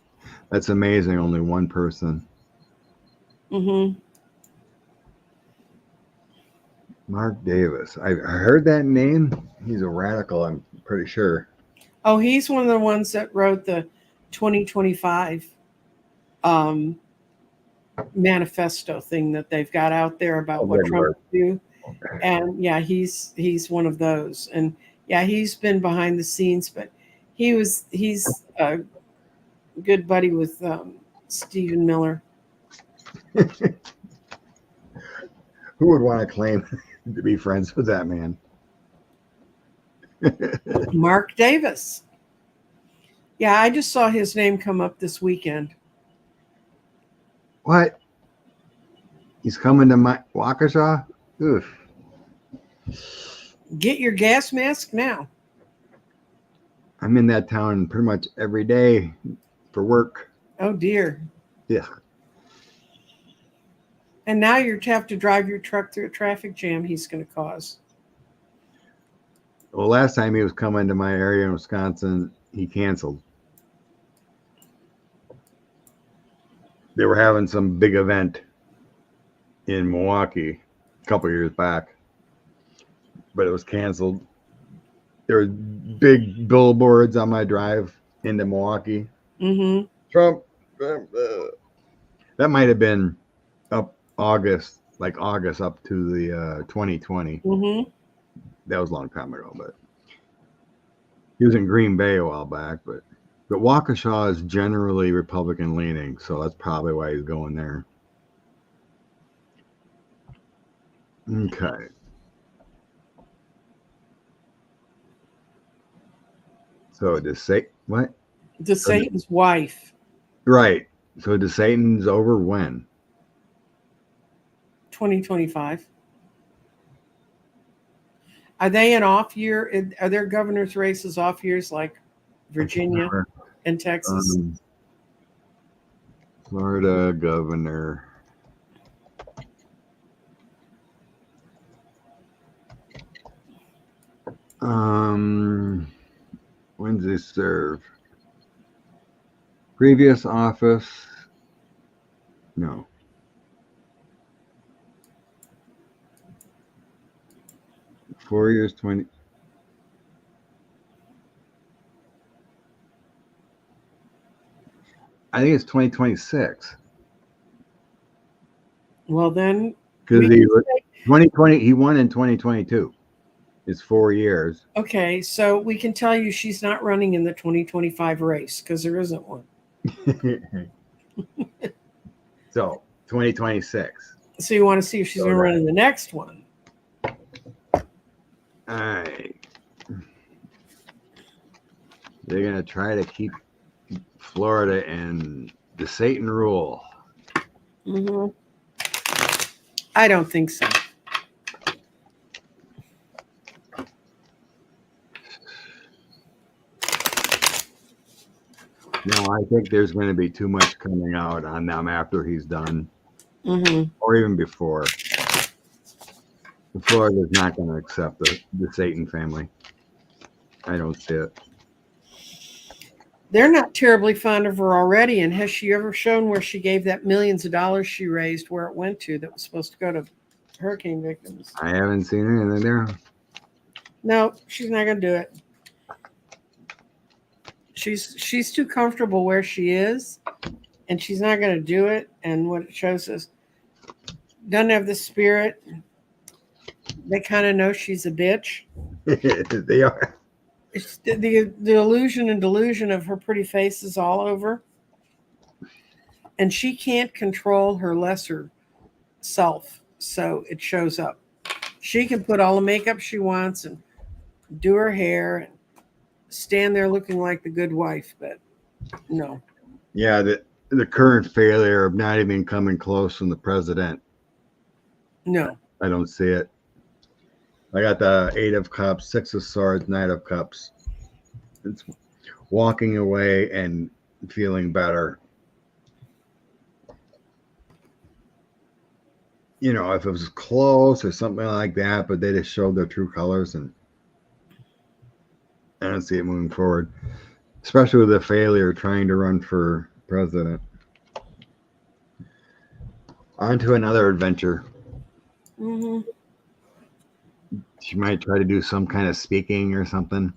that's amazing. Only one person. Mm-hmm. Mark Davis. I heard that name. He's a radical, I'm pretty sure. Oh, he's one of the ones that wrote the 2025 manifesto thing that they've got out there about what Trump would do. And yeah, he's one of those. And yeah, he's been behind the scenes, but he's a good buddy with Stephen Miller. Who would want to claim to be friends with that man? Mark Davis. Yeah, I just saw his name come up this weekend. What? He's coming to my Waukesha? Oof. Get your gas mask now. I'm in that town pretty much every day for work. Oh, dear. Yeah. And now you have to drive your truck through a traffic jam he's going to cause. Well, last time he was coming to my area in Wisconsin, he canceled. They were having some big event in Milwaukee a couple years back, but it was canceled. There were big billboards on my drive into Milwaukee. Mm-hmm. Trump. That might have been up August up to the 2020. Mm-hmm. That was a long time ago, but he was in Green Bay a while back. But Waukesha is generally Republican leaning, so that's probably why he's going there. Okay. So what? DeSantis' wife. Right. So DeSantis over when? 2025. Are they in off year? Are their governor's races off years like Virginia and Texas? Florida governor. When did they serve? Previous office? No. Four years, 20. I think it's 2026. Well, then Because we he can was say, 2020. He won in 2022. It's 4 years. okay, so we can tell you she's not running in the 2025 race because there isn't one. So 2026. So you want to see if she's So going to run that- in the next one. All right. They're gonna try to keep Florida in the Satan rule. Mm-hmm. I don't think so. No, I think there's going to be too much coming out on them after he's done, Mm-hmm. or even before. Florida's not going to accept the Satan family. I don't see it. They're not terribly fond of her already. And has she ever shown where she gave that millions of dollars she raised, where it went to, that was supposed to go to hurricane victims? I haven't seen anything there. No, she's not going to do it. She's too comfortable where she is, and she's not going to do it. And what it shows us, doesn't have the spirit. They kind of know she's a bitch. They are. It's the illusion and delusion of her pretty face is all over, and she can't control her lesser self, so it shows up. She can put all the makeup she wants and do her hair and stand there looking like the good wife, but no. Yeah, the current failure of not even coming close from the president. No. I don't see it. I got the 8 of Cups, 6 of Swords, Knight of Cups. It's walking away and feeling better. You know, if it was close or something like that, but they just showed their true colors, and I don't see it moving forward, especially with the failure trying to run for president. On to another adventure. Mm-hmm. She might try to do some kind of speaking or something.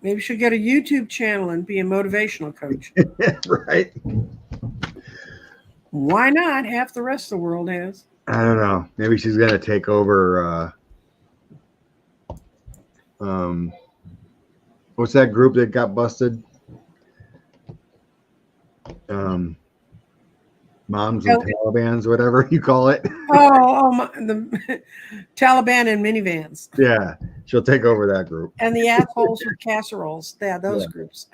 Maybe she'll get a YouTube channel and be a motivational coach. Right? Why not? Half the rest of the world has. I don't know. Maybe she's gonna take over. What's that group that got busted? Moms and Talibans, whatever you call it. The Taliban and minivans. Yeah, she'll take over that group. And the assholes with casseroles. Yeah, those groups.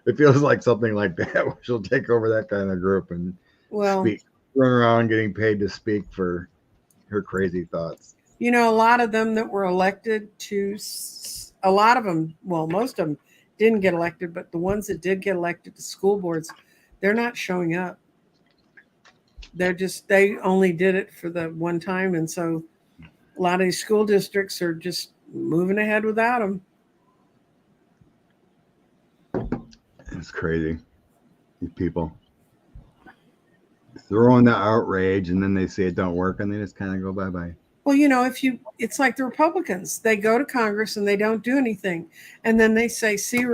It feels like something like that. Where she'll take over that kind of group and speak, run around getting paid to speak for her crazy thoughts. You know, a lot of them that were elected to, a lot of them, well, most of them didn't get elected, but the ones that did get elected to school boards, they're not showing up. They only did it for the one time. And so a lot of these school districts are just moving ahead without them. It's crazy. These people throwing the outrage, and then they say it don't work, and they just kind of go bye-bye. Well, you know, it's like the Republicans. They go to Congress and they don't do anything. And then they say, see,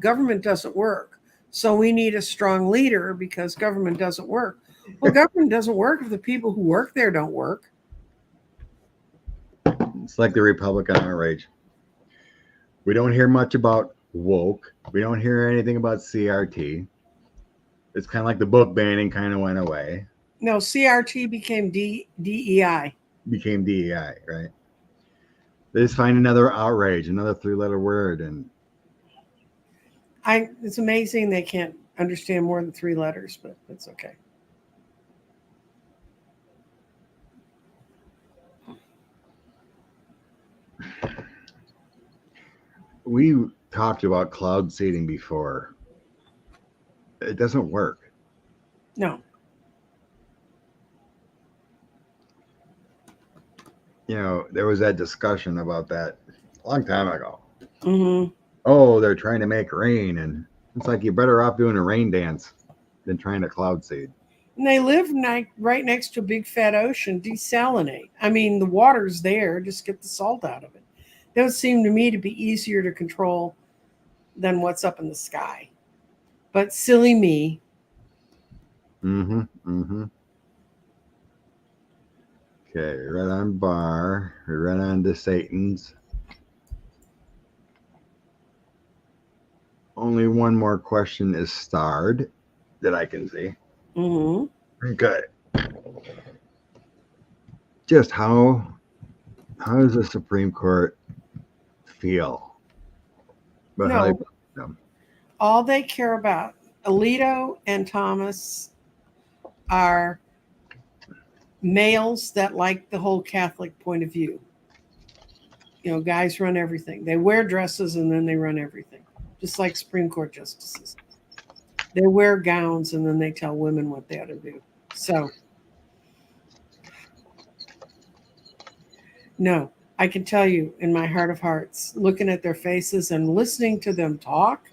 government doesn't work. So we need a strong leader because government doesn't work. Well, government doesn't work if the people who work there don't work. It's like the Republican outrage. We don't hear much about woke. We don't hear anything about CRT. It's kind of like the book banning kind of went away. No, CRT became DEI. Became DEI, right? They just find another outrage, another 3-letter word, and it's amazing they can't understand more than 3 letters, but it's okay. We talked about cloud seeding before. It doesn't work. No. there was that discussion about that a long time ago. Mm-hmm. Oh, they're trying to make rain, and it's like you're better off doing a rain dance than trying to cloud seed. And they live right next to a big fat ocean. Desalinate. I mean, the water's there. Just get the salt out of it. That would seem to me to be easier to control than what's up in the sky. But silly me. Mm-hmm. Mm-hmm. Okay, right on Barr. Right on to Satan's. Only one more question is starred that I can see. Mm-hmm. Okay. Just how does the Supreme Court feel about how they No, put them? all they care about, Alito and Thomas, are males that like the whole Catholic point of view. Guys run everything. They wear dresses and then they run everything, just like Supreme Court justices. They wear gowns and then they tell women what they ought to do. So, no, I can tell you in my heart of hearts, looking at their faces and listening to them talk,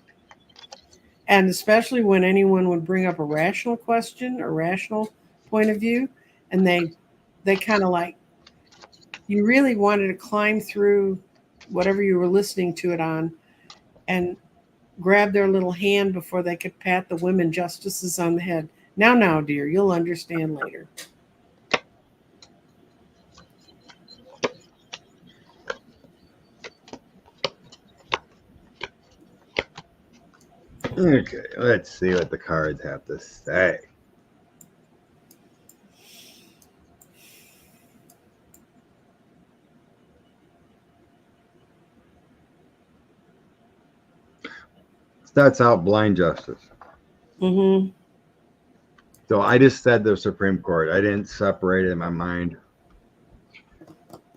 and especially when anyone would bring up a rational question, a rational point of view, and they kind of like, you really wanted to climb through whatever you were listening to it on and grab their little hand before they could pat the women justices on the head. Now, dear, you'll understand later. Okay, let's see what the cards have to say. Starts out blind justice. Mm-hmm. So I just said the Supreme Court. I didn't separate it in my mind.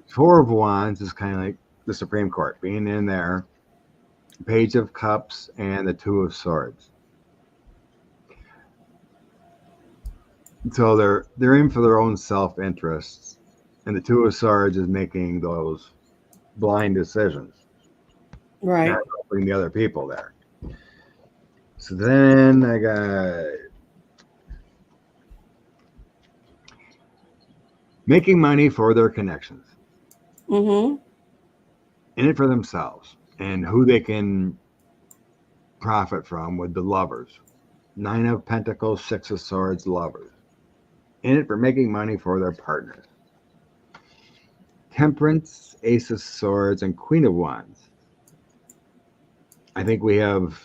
Four of Wands is kind of like the Supreme Court being in there. Page of Cups and the Two of Swords. So they're in for their own self-interests, and the Two of Swords is making those blind decisions, Right. not helping the other people there. So then I got making money for their connections, Mm-hmm. in it for themselves, and who they can profit from with the lovers. Nine of Pentacles, Six of Swords, lovers. In it for making money for their partners. Temperance, Ace of Swords, and Queen of Wands. I think we have,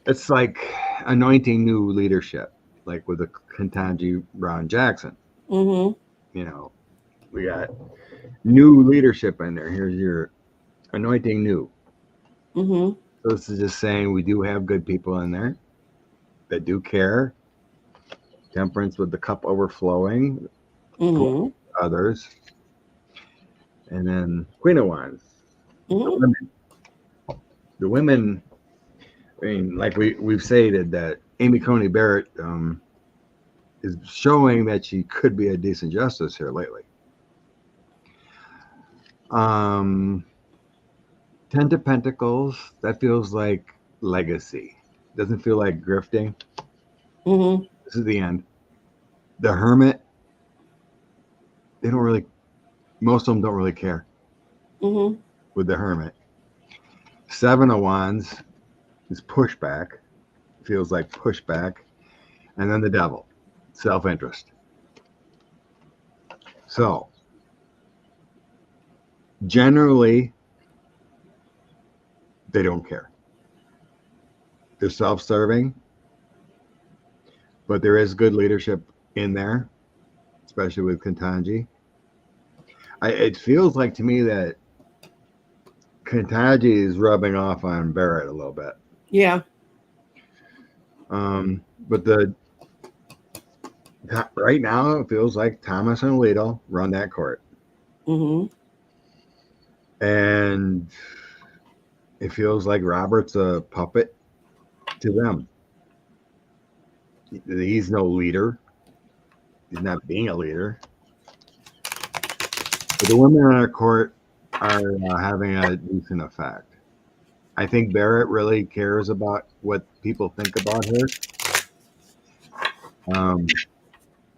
it's like anointing new leadership, like with the Ketanji Brown Jackson. Mm-hmm. We got new leadership in there. Here's your anointing new. Mm-hmm. So this is just saying we do have good people in there that do care. Temperance with the cup overflowing. Mm-hmm. Others. And then Queen of Wands. Mm-hmm. The women, I mean, like we've stated that Amy Coney Barrett is showing that she could be a decent justice here lately. 10 of Pentacles, that feels like legacy. Doesn't feel like grifting. Mm-hmm. This is the end. The Hermit, they don't really, most of them don't really care Mm-hmm. with the Hermit. Seven of Wands is pushback. Feels like pushback. And then the Devil, self-interest. So, generally, they don't care. They're self-serving, but there is good leadership in there, especially with Ketanji. It feels like to me that Ketanji is rubbing off on Barrett a little bit. Yeah. But right now it feels like Thomas and Alito run that court. Mm-hmm. And it feels like Robert's a puppet to them. He's no leader. He's not being a leader. But the women on our court are having a decent effect. I think Barrett really cares about what people think about her.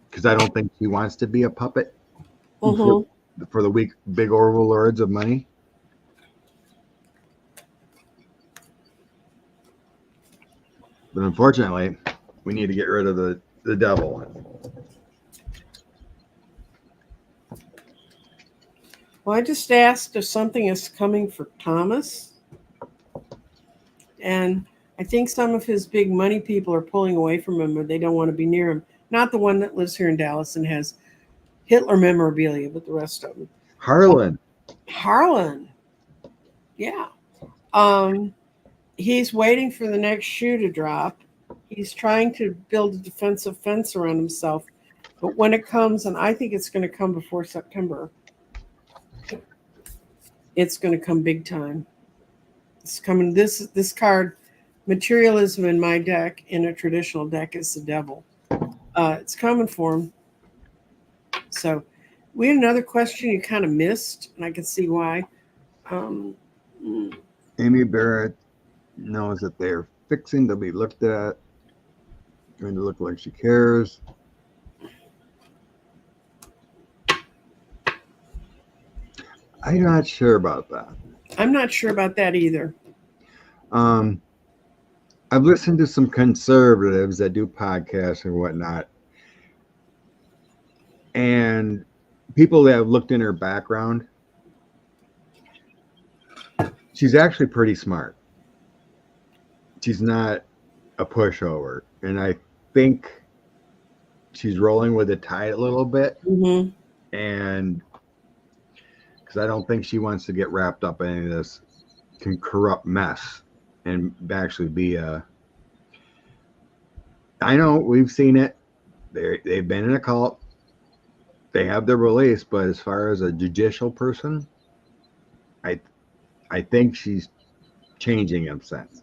Because I don't think she wants to be a puppet for the weak, big overlords of money. But unfortunately, we need to get rid of the devil. Well, I just asked if something is coming for Thomas. And I think some of his big money people are pulling away from him, or they don't want to be near him. Not the one that lives here in Dallas and has Hitler memorabilia, but the rest of them. Harlan. Yeah. He's waiting for the next shoe to drop. He's trying to build a defensive fence around himself. But when it comes, and I think it's going to come before September, it's going to come big time. It's coming. This card, materialism in my deck, in a traditional deck, is the devil. It's coming for him. So we had another question you kind of missed, and I can see why. Amy Barrett knows that they're fixing to be looked at, trying to look like she cares. I'm not sure about that. I'm not sure about that either. I've listened to some conservatives that do podcasts and whatnot, and people that have looked in her background. She's actually pretty smart. She's not a pushover, and I think she's rolling with the tide a little bit. And because I don't think she wants to get wrapped up in any of this corrupt mess and actually be a. I know we've seen it. They've been in a cult. They have their release, but as far as a judicial person, I think she's changing in a sense.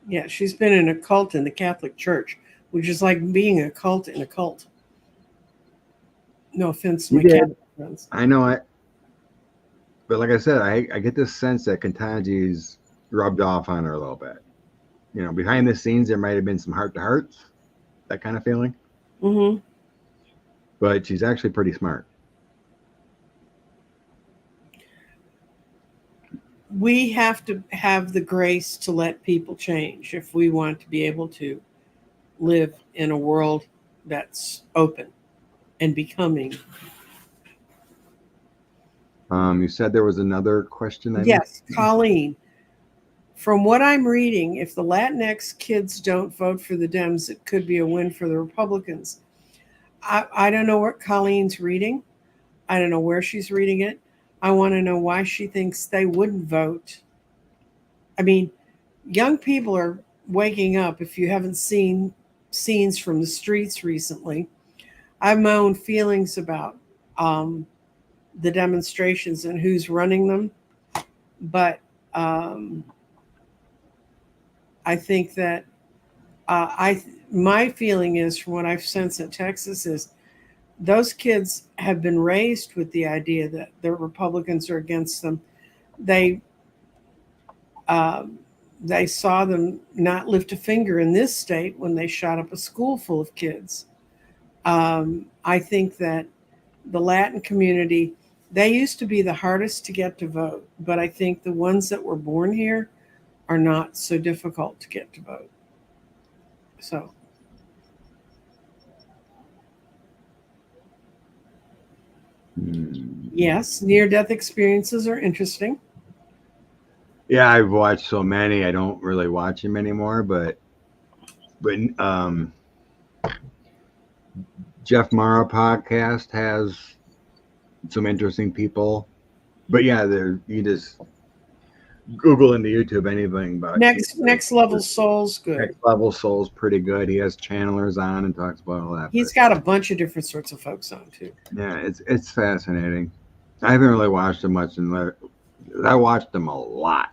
Yeah, she's been in a cult in the Catholic Church, which is like being a cult in a cult. No offense to my Catholic friends. I know it. But like I said, I get this sense that Ketanji's rubbed off on her a little bit. You know, behind the scenes, there might have been some heart-to-hearts, that kind of feeling. But she's actually pretty smart. We have to have the grace to let people change if we want to be able to live in a world that's open and becoming. You said there was another question. Yes, Colleen. From what I'm reading, if the Latinx kids don't vote for the Dems, it could be a win for the Republicans. I don't know what Colleen's reading. I don't know where she's reading it. I want to know why she thinks they wouldn't vote. I mean, young people are waking up. If you haven't seen scenes from the streets recently, I have my own feelings about the demonstrations and who's running them. But I think that my feeling is, from what I've sensed in Texas, is those kids have been raised with the idea that the Republicans are against them. They saw them not lift a finger in this state when they shot up a school full of kids. I think that the Latin community, they used to be the hardest to get to vote, but I think the ones that were born here are not so difficult to get to vote. So. Yes, near-death experiences are interesting. Yeah, I've watched so many. I don't really watch them anymore, but Jeff Mara podcast has some interesting people. But yeah, you just Google into YouTube anything about Next Level Soul's good. Next Level Soul's pretty good. He has channelers on and talks about all that. He's got a bunch of different sorts of folks on too. Yeah, it's fascinating. I haven't really watched them much, I watched them a lot.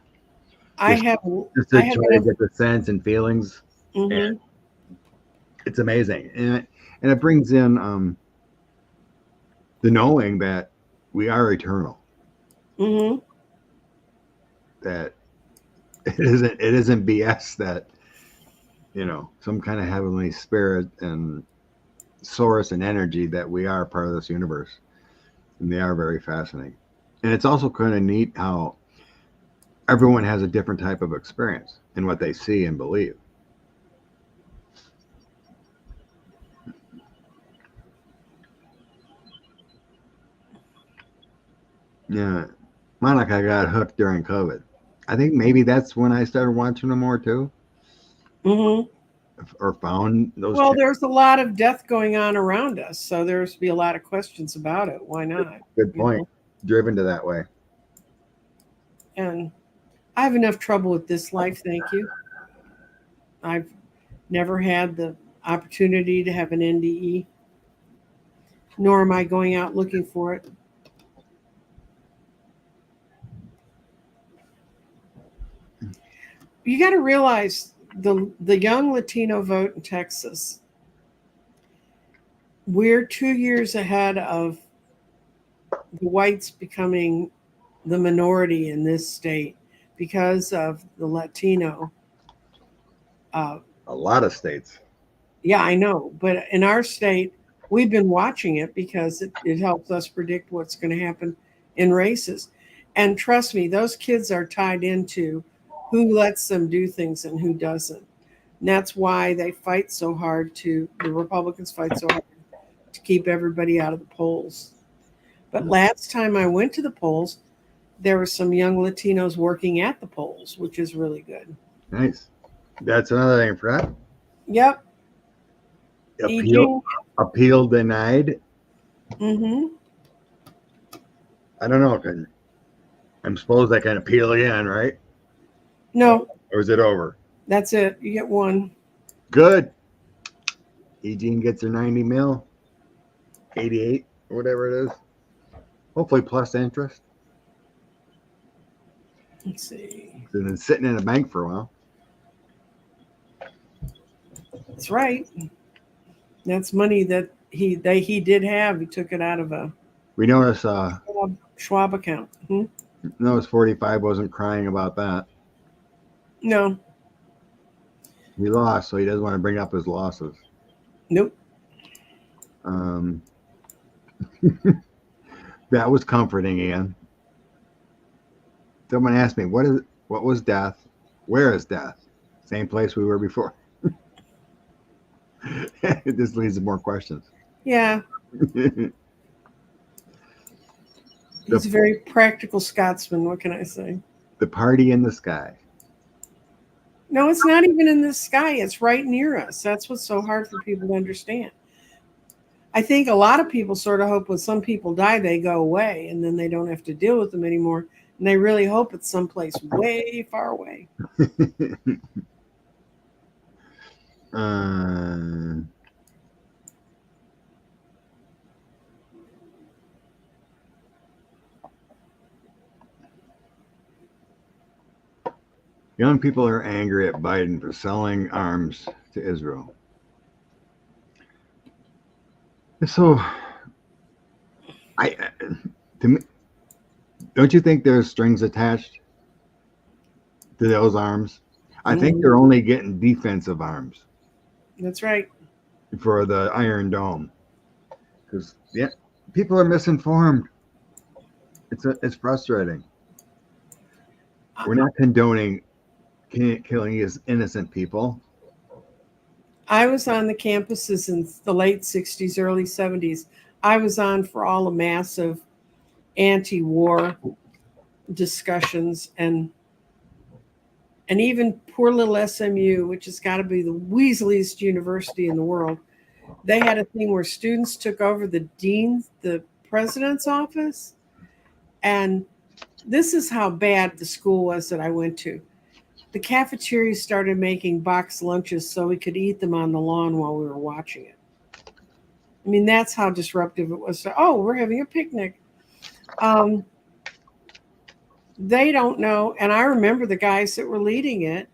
Just to try to get the sense and feelings. And it's amazing, and it brings in the knowing that we are eternal. Mm-hmm. That it isn't BS that, some kind of heavenly spirit and source and energy, that we are part of this universe. And they are very fascinating. And it's also kind of neat how everyone has a different type of experience in what they see and believe. Yeah. Monica got hooked during COVID. I think maybe that's when I started watching them more too, Mm-hmm. or found those. Well, there's a lot of death going on around us, so there's be a lot of questions about it. Why not? Good You point. know? Driven to that way. And I have enough trouble with this life, thank you. I've never had the opportunity to have an NDE, nor am I going out looking for it. You got to realize the young Latino vote in Texas. We're 2 years ahead of the whites becoming the minority in this state because of the Latino. A lot of states. Yeah, I know. But in our state, we've been watching it because it helps us predict what's going to happen in races. And trust me, those kids are tied into who lets them do things and who doesn't. And that's why they fight so hard the Republicans fight so hard to keep everybody out of the polls. But last time I went to the polls, there were some young Latinos working at the polls, which is really good. Nice. That's another thing for that. Yep. Appeal denied. Mm-hmm. I don't know. I'm supposed I can appeal again, right? No, Or is it over? that's it. You get one. Good. Eugene gets her 90 mil, 88, or whatever it is. Hopefully plus interest. Let's see. It's been sitting in a bank for a while. That's right. That's money that he did have. He took it out of a We noticed Schwab account. Notice 45 wasn't crying about that. No. He lost, so he doesn't want to bring up his losses. Nope. That was comforting, Ian. Someone asked me, what was death? Where is death? Same place we were before. It just leads to more questions. Yeah. He's a very practical Scotsman. What can I say? The party in the sky. No, it's not even in the sky. It's right near us. That's what's so hard for people to understand. I think a lot of people sort of hope when some people die, they go away and then they don't have to deal with them anymore. And they really hope it's someplace way far away. Young people are angry at Biden for selling arms to Israel. So, to me, don't you think there's strings attached to those arms? I think they're only getting defensive arms. That's right. For the Iron Dome, because people are misinformed. It's frustrating. We're not condoning killing innocent people. I was on the campuses in the late 60s, early 70s. I was on for all the massive anti-war discussions and even poor little SMU, which has got to be the weaseliest university in the world. They had a thing where students took over the president's office. And this is how bad the school was that I went to. The cafeteria started making box lunches so we could eat them on the lawn while we were watching it. I mean, that's how disruptive it was. So, we're having a picnic. They don't know. And I remember the guys that were leading it.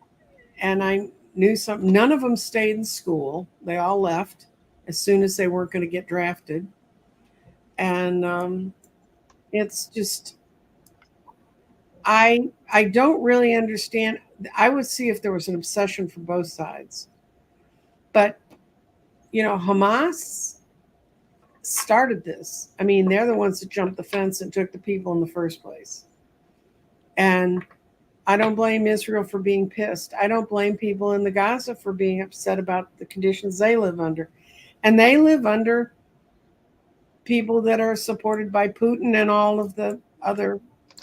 And I knew something. None of them stayed in school. They all left as soon as they weren't going to get drafted. And It's just I don't really understand. I would see if there was an obsession for both sides. But, Hamas started this. I mean, they're the ones that jumped the fence and took the people in the first place. And I don't blame Israel for being pissed. I don't blame people in the Gaza for being upset about the conditions they live under. And they live under people that are supported by Putin and all of the other,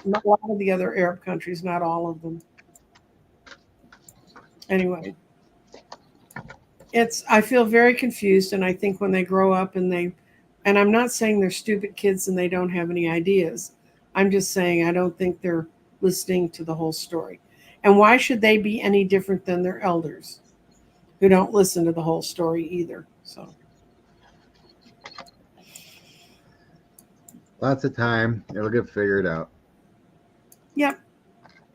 a lot of the other Arab countries, not all of them. Anyway, I feel very confused, and I think when they grow up and I'm not saying they're stupid kids and they don't have any ideas. I'm just saying I don't think they're listening to the whole story. And why should they be any different than their elders who don't listen to the whole story either? So Lots of time. It'll get figured out. yep.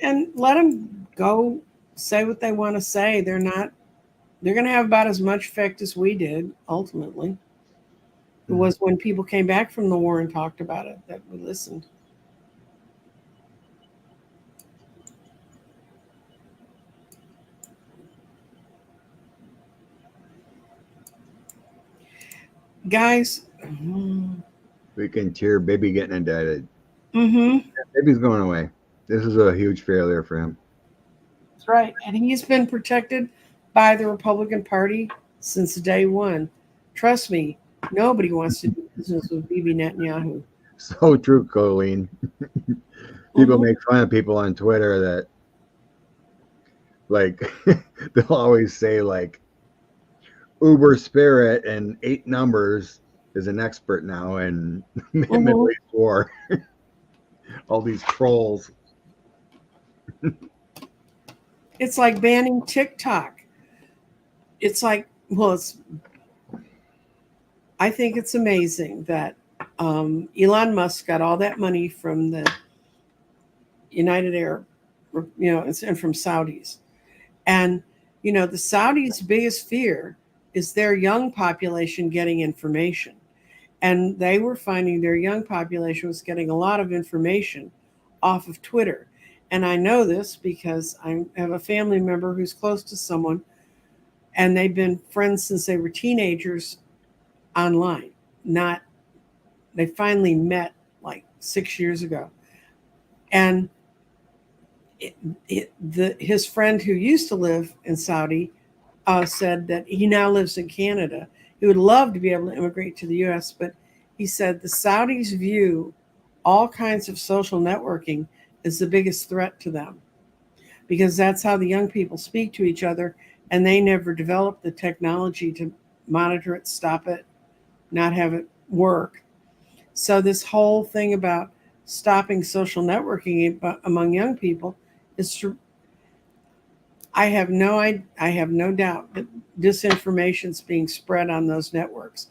And let them go say what they want to say. They're going to have about as much effect as we did ultimately. It was when people came back from the war and talked about it that we listened. Guys, We can cheer baby getting indicted. mm-hmm. Baby's going away. This is a huge failure for him. That's right. And he's been protected by the Republican Party since day one. Trust me, nobody wants to do business with Bibi Netanyahu. So true, Colleen. People make fun of people on Twitter that, like, they'll always say, like, Uber Spirit and 8 numbers is an expert now in Middle East war. All these trolls. It's like banning TikTok. It's like, I think it's amazing that Elon Musk got all that money from the United Arab, and from Saudis. And, the Saudis' biggest fear is their young population getting information. And they were finding their young population was getting a lot of information off of Twitter. And I know this because I have a family member who's close to someone, and they've been friends since they were teenagers online. They finally met like 6 years ago. And his friend who used to live in Saudi said that he now lives in Canada. He would love to be able to immigrate to the U.S., but he said the Saudis view all kinds of social networking as the biggest threat to them because that's how the young people speak to each other, and they never developed the technology to monitor it, stop it, not have it work. So this whole thing about stopping social networking among young people is true. I have no doubt that disinformation is being spread on those networks.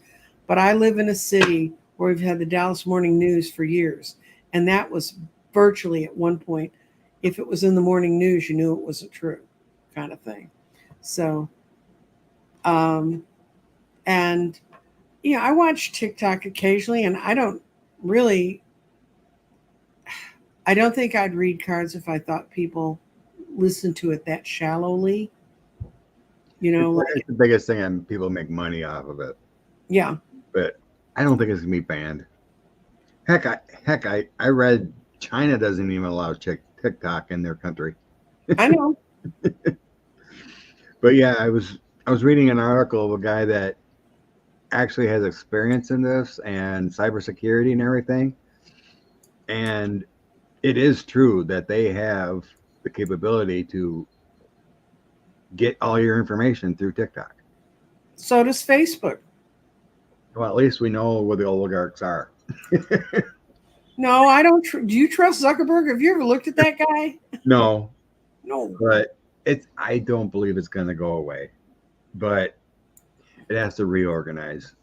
But I live in a city where we've had the Dallas Morning News for years, and that was virtually at one point, if it was in the morning news, you knew it wasn't true, kind of thing. So, and I watch TikTok occasionally, and I don't think I'd read cards if I thought people listen to it that shallowly. It's the biggest thing, and people make money off of it. Yeah. But I don't think it's gonna be banned. Heck, I read China doesn't even allow TikTok in their country. I know. But yeah, I was reading an article of a guy that actually has experience in this and cybersecurity and everything. And it is true that they have the capability to get all your information through TikTok. So does Facebook. Well, at least we know where the oligarchs are. No, I don't. Do you trust Zuckerberg? Have you ever looked at that guy? No. No. But I don't believe it's going to go away. But it has to reorganize.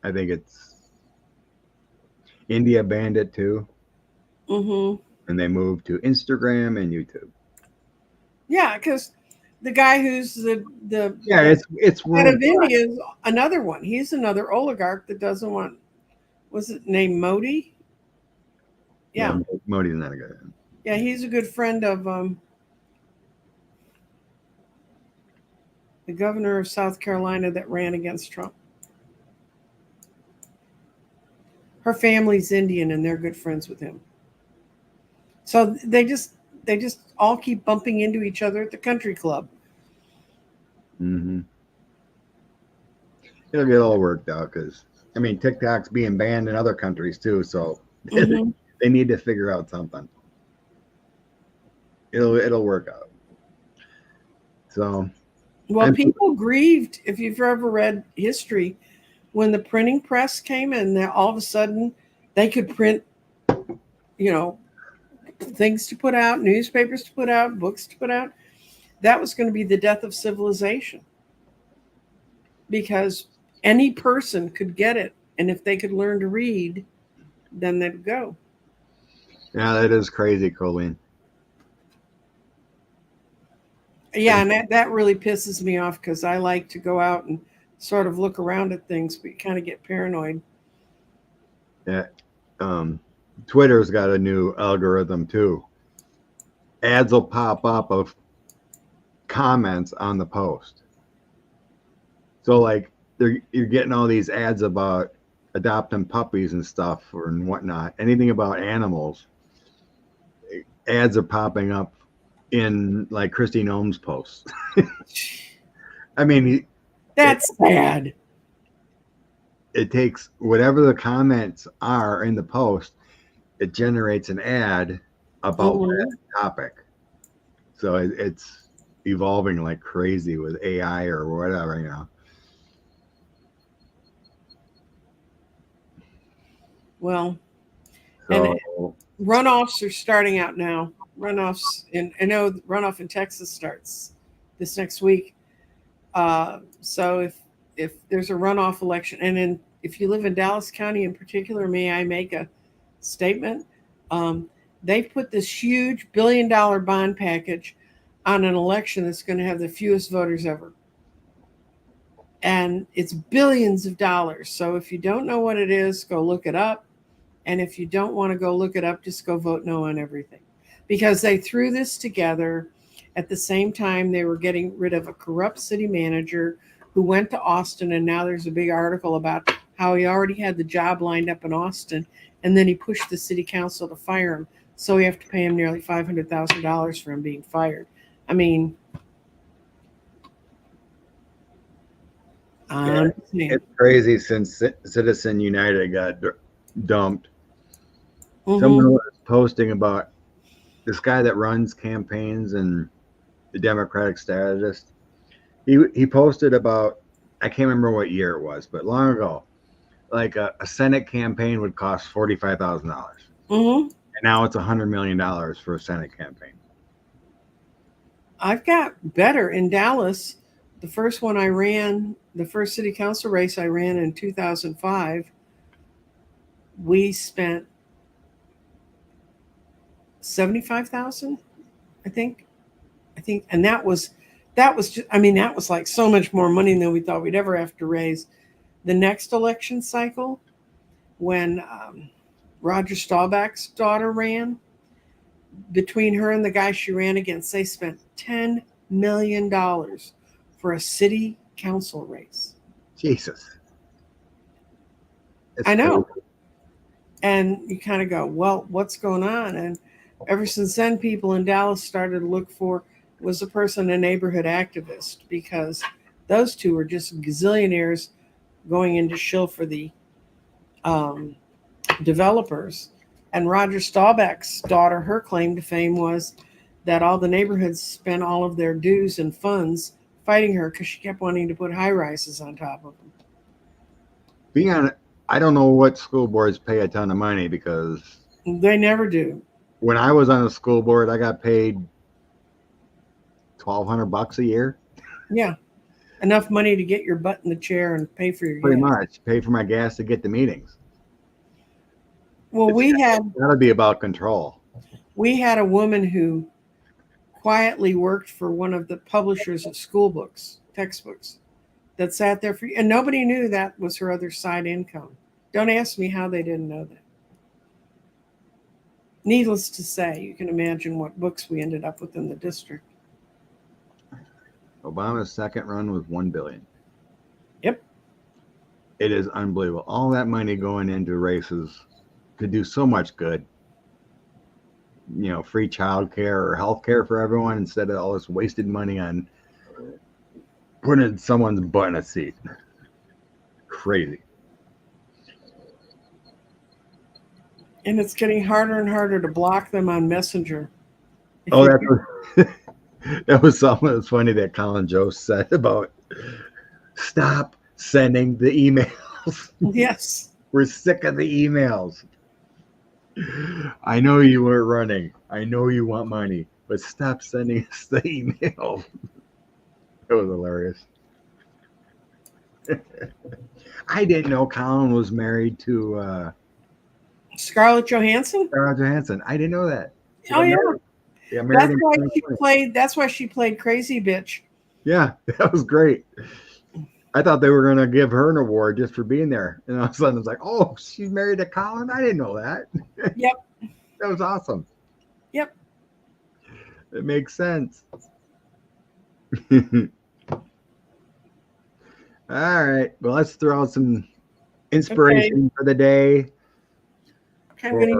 I think India banned it too. Mm-hmm. And they moved to Instagram and YouTube. Yeah, because the guy who's the it's head of India is another one. He's another oligarch that doesn't want. Was it named Modi? Yeah. Modi's not a good. Yeah, he's a good friend of the governor of South Carolina that ran against Trump. Her family's Indian and they're good friends with him. So they just all keep bumping into each other at the country club. Mm-hmm. It'll get all worked out because I mean TikTok's being banned in other countries too, so Mm-hmm. they need to figure out something. It'll work out. So Well, people grieved, if you've ever read history, when the printing press came and all of a sudden they could print, things to put out, newspapers to put out, books to put out. That was going to be the death of civilization because any person could get it. And if they could learn to read, then they'd go. Yeah, that is crazy, Colleen. Yeah, and that really pisses me off because I like to go out and sort of look around at things, but you kind of get paranoid. Yeah. Twitter's got a new algorithm too. Ads will pop up of comments on the post. So like you're getting all these ads about adopting puppies and stuff and whatnot. Anything about animals, ads are popping up in like Kristi Noem's posts. I mean, That's sad. It takes whatever the comments are in the post, it generates an ad about that topic. So it's evolving like crazy with AI or whatever, Well, So and runoffs are starting out now. Runoffs, and I know runoff in Texas starts this next week. So if there's a runoff election, and if you live in Dallas County in particular, may I make a statement? They put this huge $1 billion bond package on an election that's going to have the fewest voters ever. And it's billions of dollars. So if you don't know what it is, go look it up. And if you don't want to go look it up, just go vote no on everything. Because they threw this together at the same time they were getting rid of a corrupt city manager who went to Austin. And now there's a big article about how he already had the job lined up in Austin. And then he pushed the city council to fire him. So we have to pay him nearly $500,000 for him being fired. I mean, it's crazy since Citizen United got dumped. Someone was posting about this guy that runs campaigns and the Democratic strategist. He posted about, I can't remember what year it was, but long ago, like a Senate campaign would cost $45,000. And now it's $100 million for a Senate campaign. I've got better in Dallas. The first one I ran, the first city council race I ran in 2005, we spent $75,000, I think, and that was just, I mean, that was like so much more money than we thought we'd ever have to raise. The next election cycle, when Roger Staubach's daughter ran, between her and the guy she ran against, they spent $10 million for a city council race. Jesus. I know. Crazy. And you kind of go, well, what's going on? And ever since then, people in Dallas started to look for, was the person a neighborhood activist? Because those two were just gazillionaires going in to shill for the developers. And Roger Staubach's daughter, her claim to fame was that all the neighborhoods spent all of their dues and funds fighting her because she kept wanting to put high rises on top of them. Being on, I don't know what school boards pay a ton of money because they never do. When I was on a school board, I got paid $1,200 a year. Yeah, enough money to get your butt in the chair and pay for your pretty gas. much pay for my gas to get to meetings. Well, it's gotta be about control. We had a woman who quietly worked for one of the publishers of school books, textbooks, that sat there for, and nobody knew that was her other side income. Don't ask me how they didn't know that. needless to say, you can imagine what books we ended up with in the district. Obama's second run was $1 billion. Yep. It is unbelievable. All that money going into races to do so much good. You know, free child care or health care for everyone instead of all this wasted money on putting someone's butt in a seat. Crazy. And it's getting harder and harder to block them on Messenger. Oh, that was something that's funny that Colin Jost said about stop sending the emails. Yes. We're sick of the emails. I know you weren't running. I know you want money, but stop sending us the email. It was hilarious. I didn't know Colin was married to Scarlett Johansson? Scarlett Johansson. I didn't know that. Oh, yeah. Yeah, married That's why she played Crazy Bitch. Yeah, that was great. I thought they were going to give her an award just for being there. And all of a sudden it's like, oh, she's married to Colin? I didn't know that. Yep. That was awesome. Yep. It makes sense. All right. Well, let's throw out some inspiration for the day. Okay,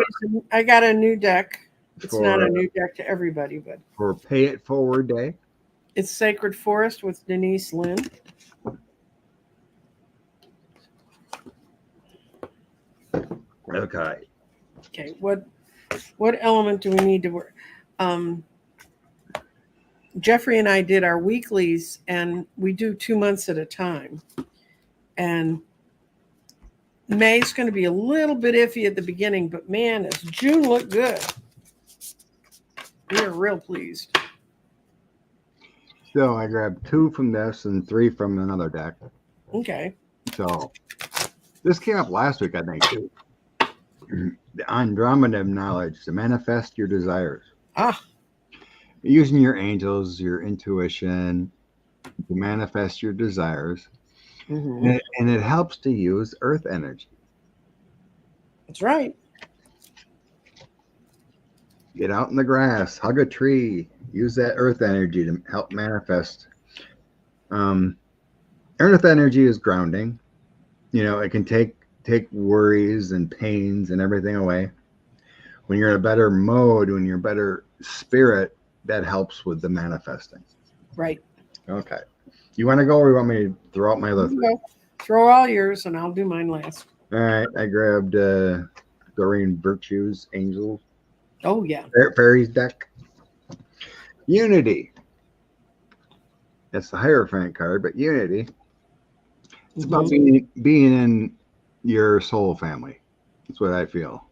I got a new deck. It's not a new deck to everybody, but for Pay It Forward Day. It's Sacred Forest with Denise Lynn. Okay. Okay. What element do we need to work? Jeffrey and I did our weeklies, and we do 2 months at a time. And May's going to be a little bit iffy at the beginning, but man, does June look good. We are real pleased. So I grabbed 2 from this and 3 from another deck. Okay. So this came up last week, I think, too. The Andromeda knowledge to manifest your desires. Using your angels, your intuition to manifest your desires. Mm-hmm. And it helps to use earth energy. That's right. Get out in the grass, hug a tree, use that earth energy to help manifest. Earth energy is grounding. You know, it can take worries and pains and everything away. When you're in a better mode, when you're a better spirit, that helps with the manifesting. Right. Okay. You want to go, or you want me to throw out my other 3? Throw all yours, and I'll do mine last. All right. I grabbed Doreen Virtue's Angel. Oh, yeah. Fairies deck. Unity. That's the Hierophant card, but unity. It's about being in your soul family. That's what I feel.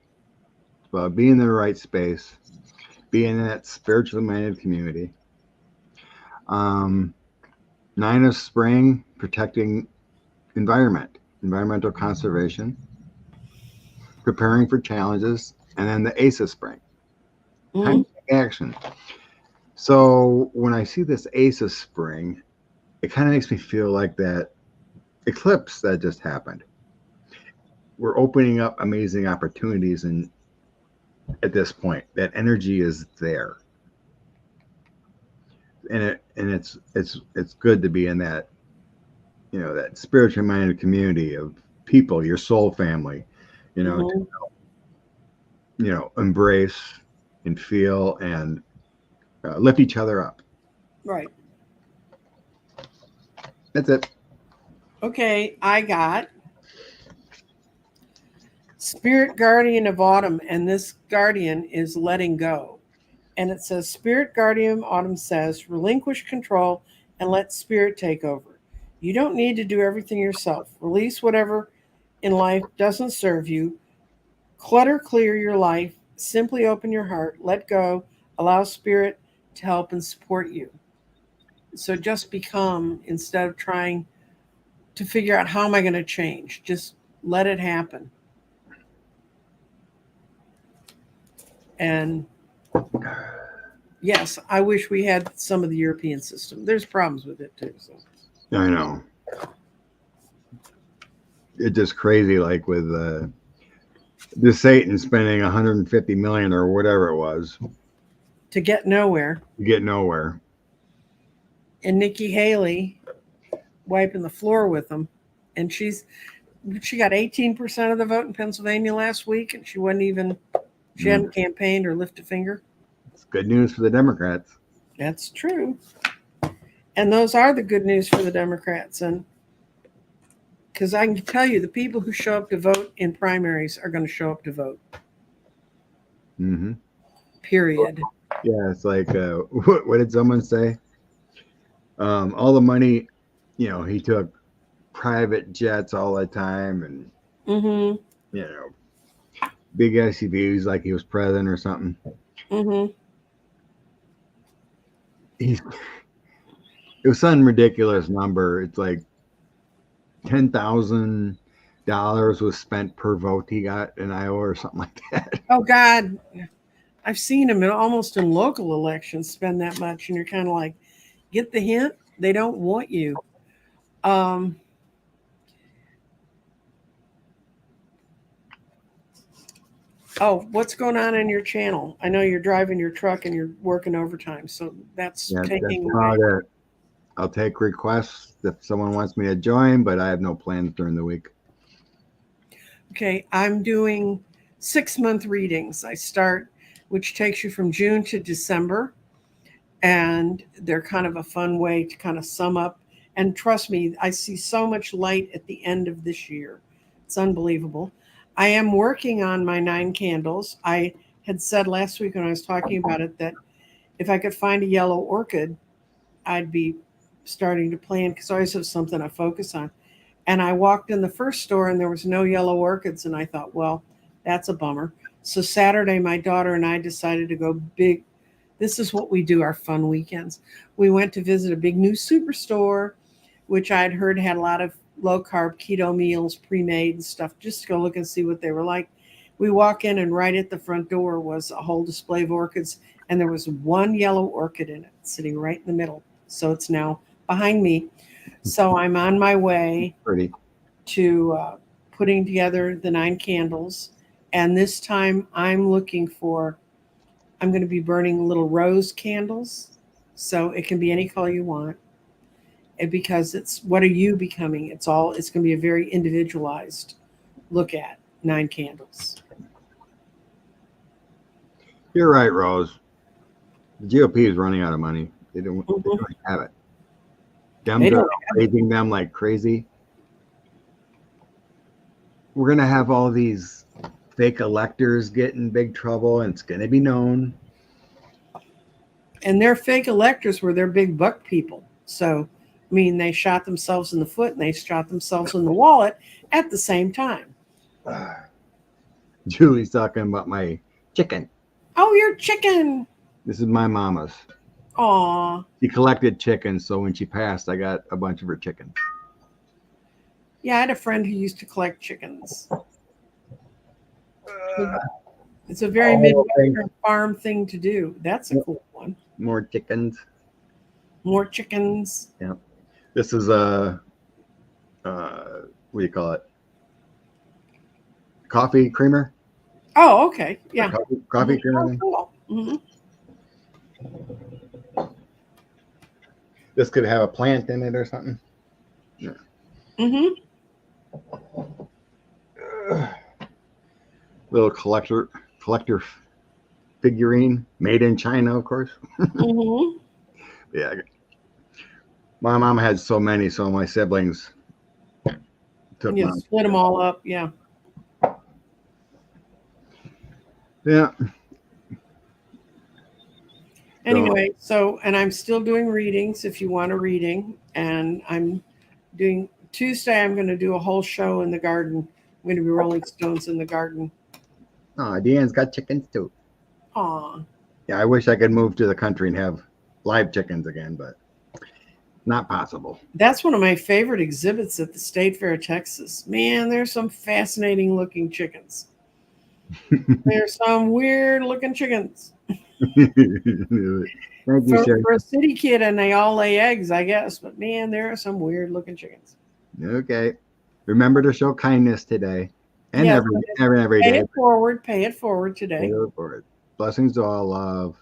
It's about being in the right space, being in that spiritually minded community. 9 of Spring, protecting environmental conservation, preparing for challenges, and then the Ace of Spring, time to take action. So when I see this Ace of Spring, it kind of makes me feel like that eclipse that just happened. We're opening up amazing opportunities, and at this point, that energy is there, and it's good to be in that, you know, that spiritually minded community of people, your soul family, you know, to, embrace and feel and lift each other up. Right. That's it. Okay, I got Spirit Guardian of Autumn, and this guardian is letting go. And it says, Spirit Guardian of Autumn says, relinquish control and let spirit take over. You don't need to do everything yourself. Release whatever in life doesn't serve you. Clutter clear your life. Simply open your heart. Let go. Allow spirit to help and support you. So just become, instead of trying to figure out how am I going to change. Just let it happen. And yes, I wish we had some of the European system. There's problems with it too. So. I know. It's just crazy, like with This Satan spending 150 million or whatever it was to get nowhere. to get nowhere. And Nikki Haley wiping the floor with them. And she got 18% of the vote in Pennsylvania last week, and she hadn't campaigned or lifted a finger. It's good news for the Democrats. That's true. And those are the good news for the Democrats. And because I can tell you, the people who show up to vote in primaries are going to show up to vote. Mm-hmm. Period. Yeah, it's like, what did someone say? All the money, he took private jets all the time and, big SUVs like he was president or something. It was some ridiculous number. It's like $10,000 was spent per vote he got in Iowa or something like that. Oh, God. I've seen him almost in local elections spend that much, and you're kind of like, get the hint? They don't want you. Oh, what's going on in your channel? I know you're driving your truck and you're working overtime, so that's taking about it. I'll take requests if someone wants me to join, but I have no plans during the week. Okay, I'm doing 6-month readings. I start, which takes you from June to December, and they're kind of a fun way to kind of sum up. And trust me, I see so much light at the end of this year. It's unbelievable. I am working on my 9 candles. I had said last week when I was talking about it that if I could find a yellow orchid, I'd be starting to plan, because I always have something I focus on. And I walked in the first store and there was no yellow orchids, and I thought, well, that's a bummer. So Saturday, my daughter and I decided to go big. This is what we do our fun weekends. We went to visit a big new superstore, which I'd heard had a lot of low-carb keto meals, pre-made and stuff, just to go look and see what they were like. We walk in, and right at the front door was a whole display of orchids, and there was one yellow orchid in it, sitting right in the middle. So it's now behind me. So I'm on my way to putting together the 9 candles. And this time I'm going to be burning little rose candles. So it can be any color you want. And because it's, what are you becoming? It's going to be a very individualized look at 9 candles. You're right, Rose. The GOP is running out of money. They don't have it. Dems are raising them like crazy. We're going to have all these fake electors get in big trouble, and it's going to be known. And their fake electors were their big buck people. So, I mean, they shot themselves in the foot and they shot themselves in the wallet at the same time. Julie's talking about my chicken. Oh, your chicken. This is my mama's. Aw. She collected chickens, so when she passed, I got a bunch of her chickens. Yeah, I had a friend who used to collect chickens. It's a very Midwestern farm thing to do. That's a cool one. More chickens. More chickens. Yeah. This is a, what do you call it? Coffee creamer? Oh, okay. Yeah. Coffee creamer. Oh, cool. Mm-hmm. This could have a plant in it or something. Yeah. Mm-hmm. Little collector figurine made in China, of course. Mm-hmm. Yeah. My mom had so many, so my siblings took You mine. split them all up. Yeah. Yeah. Anyway, and I'm still doing readings if you want a reading. And I'm doing Tuesday, I'm going to do a whole show in the garden. I'm going to be Rolling Stones in the garden. Oh, Deanne's got chickens too. Aw. Yeah, I wish I could move to the country and have live chickens again, but not possible. That's one of my favorite exhibits at the State Fair of Texas. Man, there's some fascinating looking chickens. There's some weird looking chickens. Thank you, sir. For a city kid, and they all lay eggs, I guess. But man, there are some weird looking chickens. Okay. Remember to show kindness today. and Yes, every pay day. it forward. Pay it forward Pay today. it forward. Blessings to all. Love.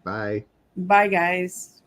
Bye. Bye, guys.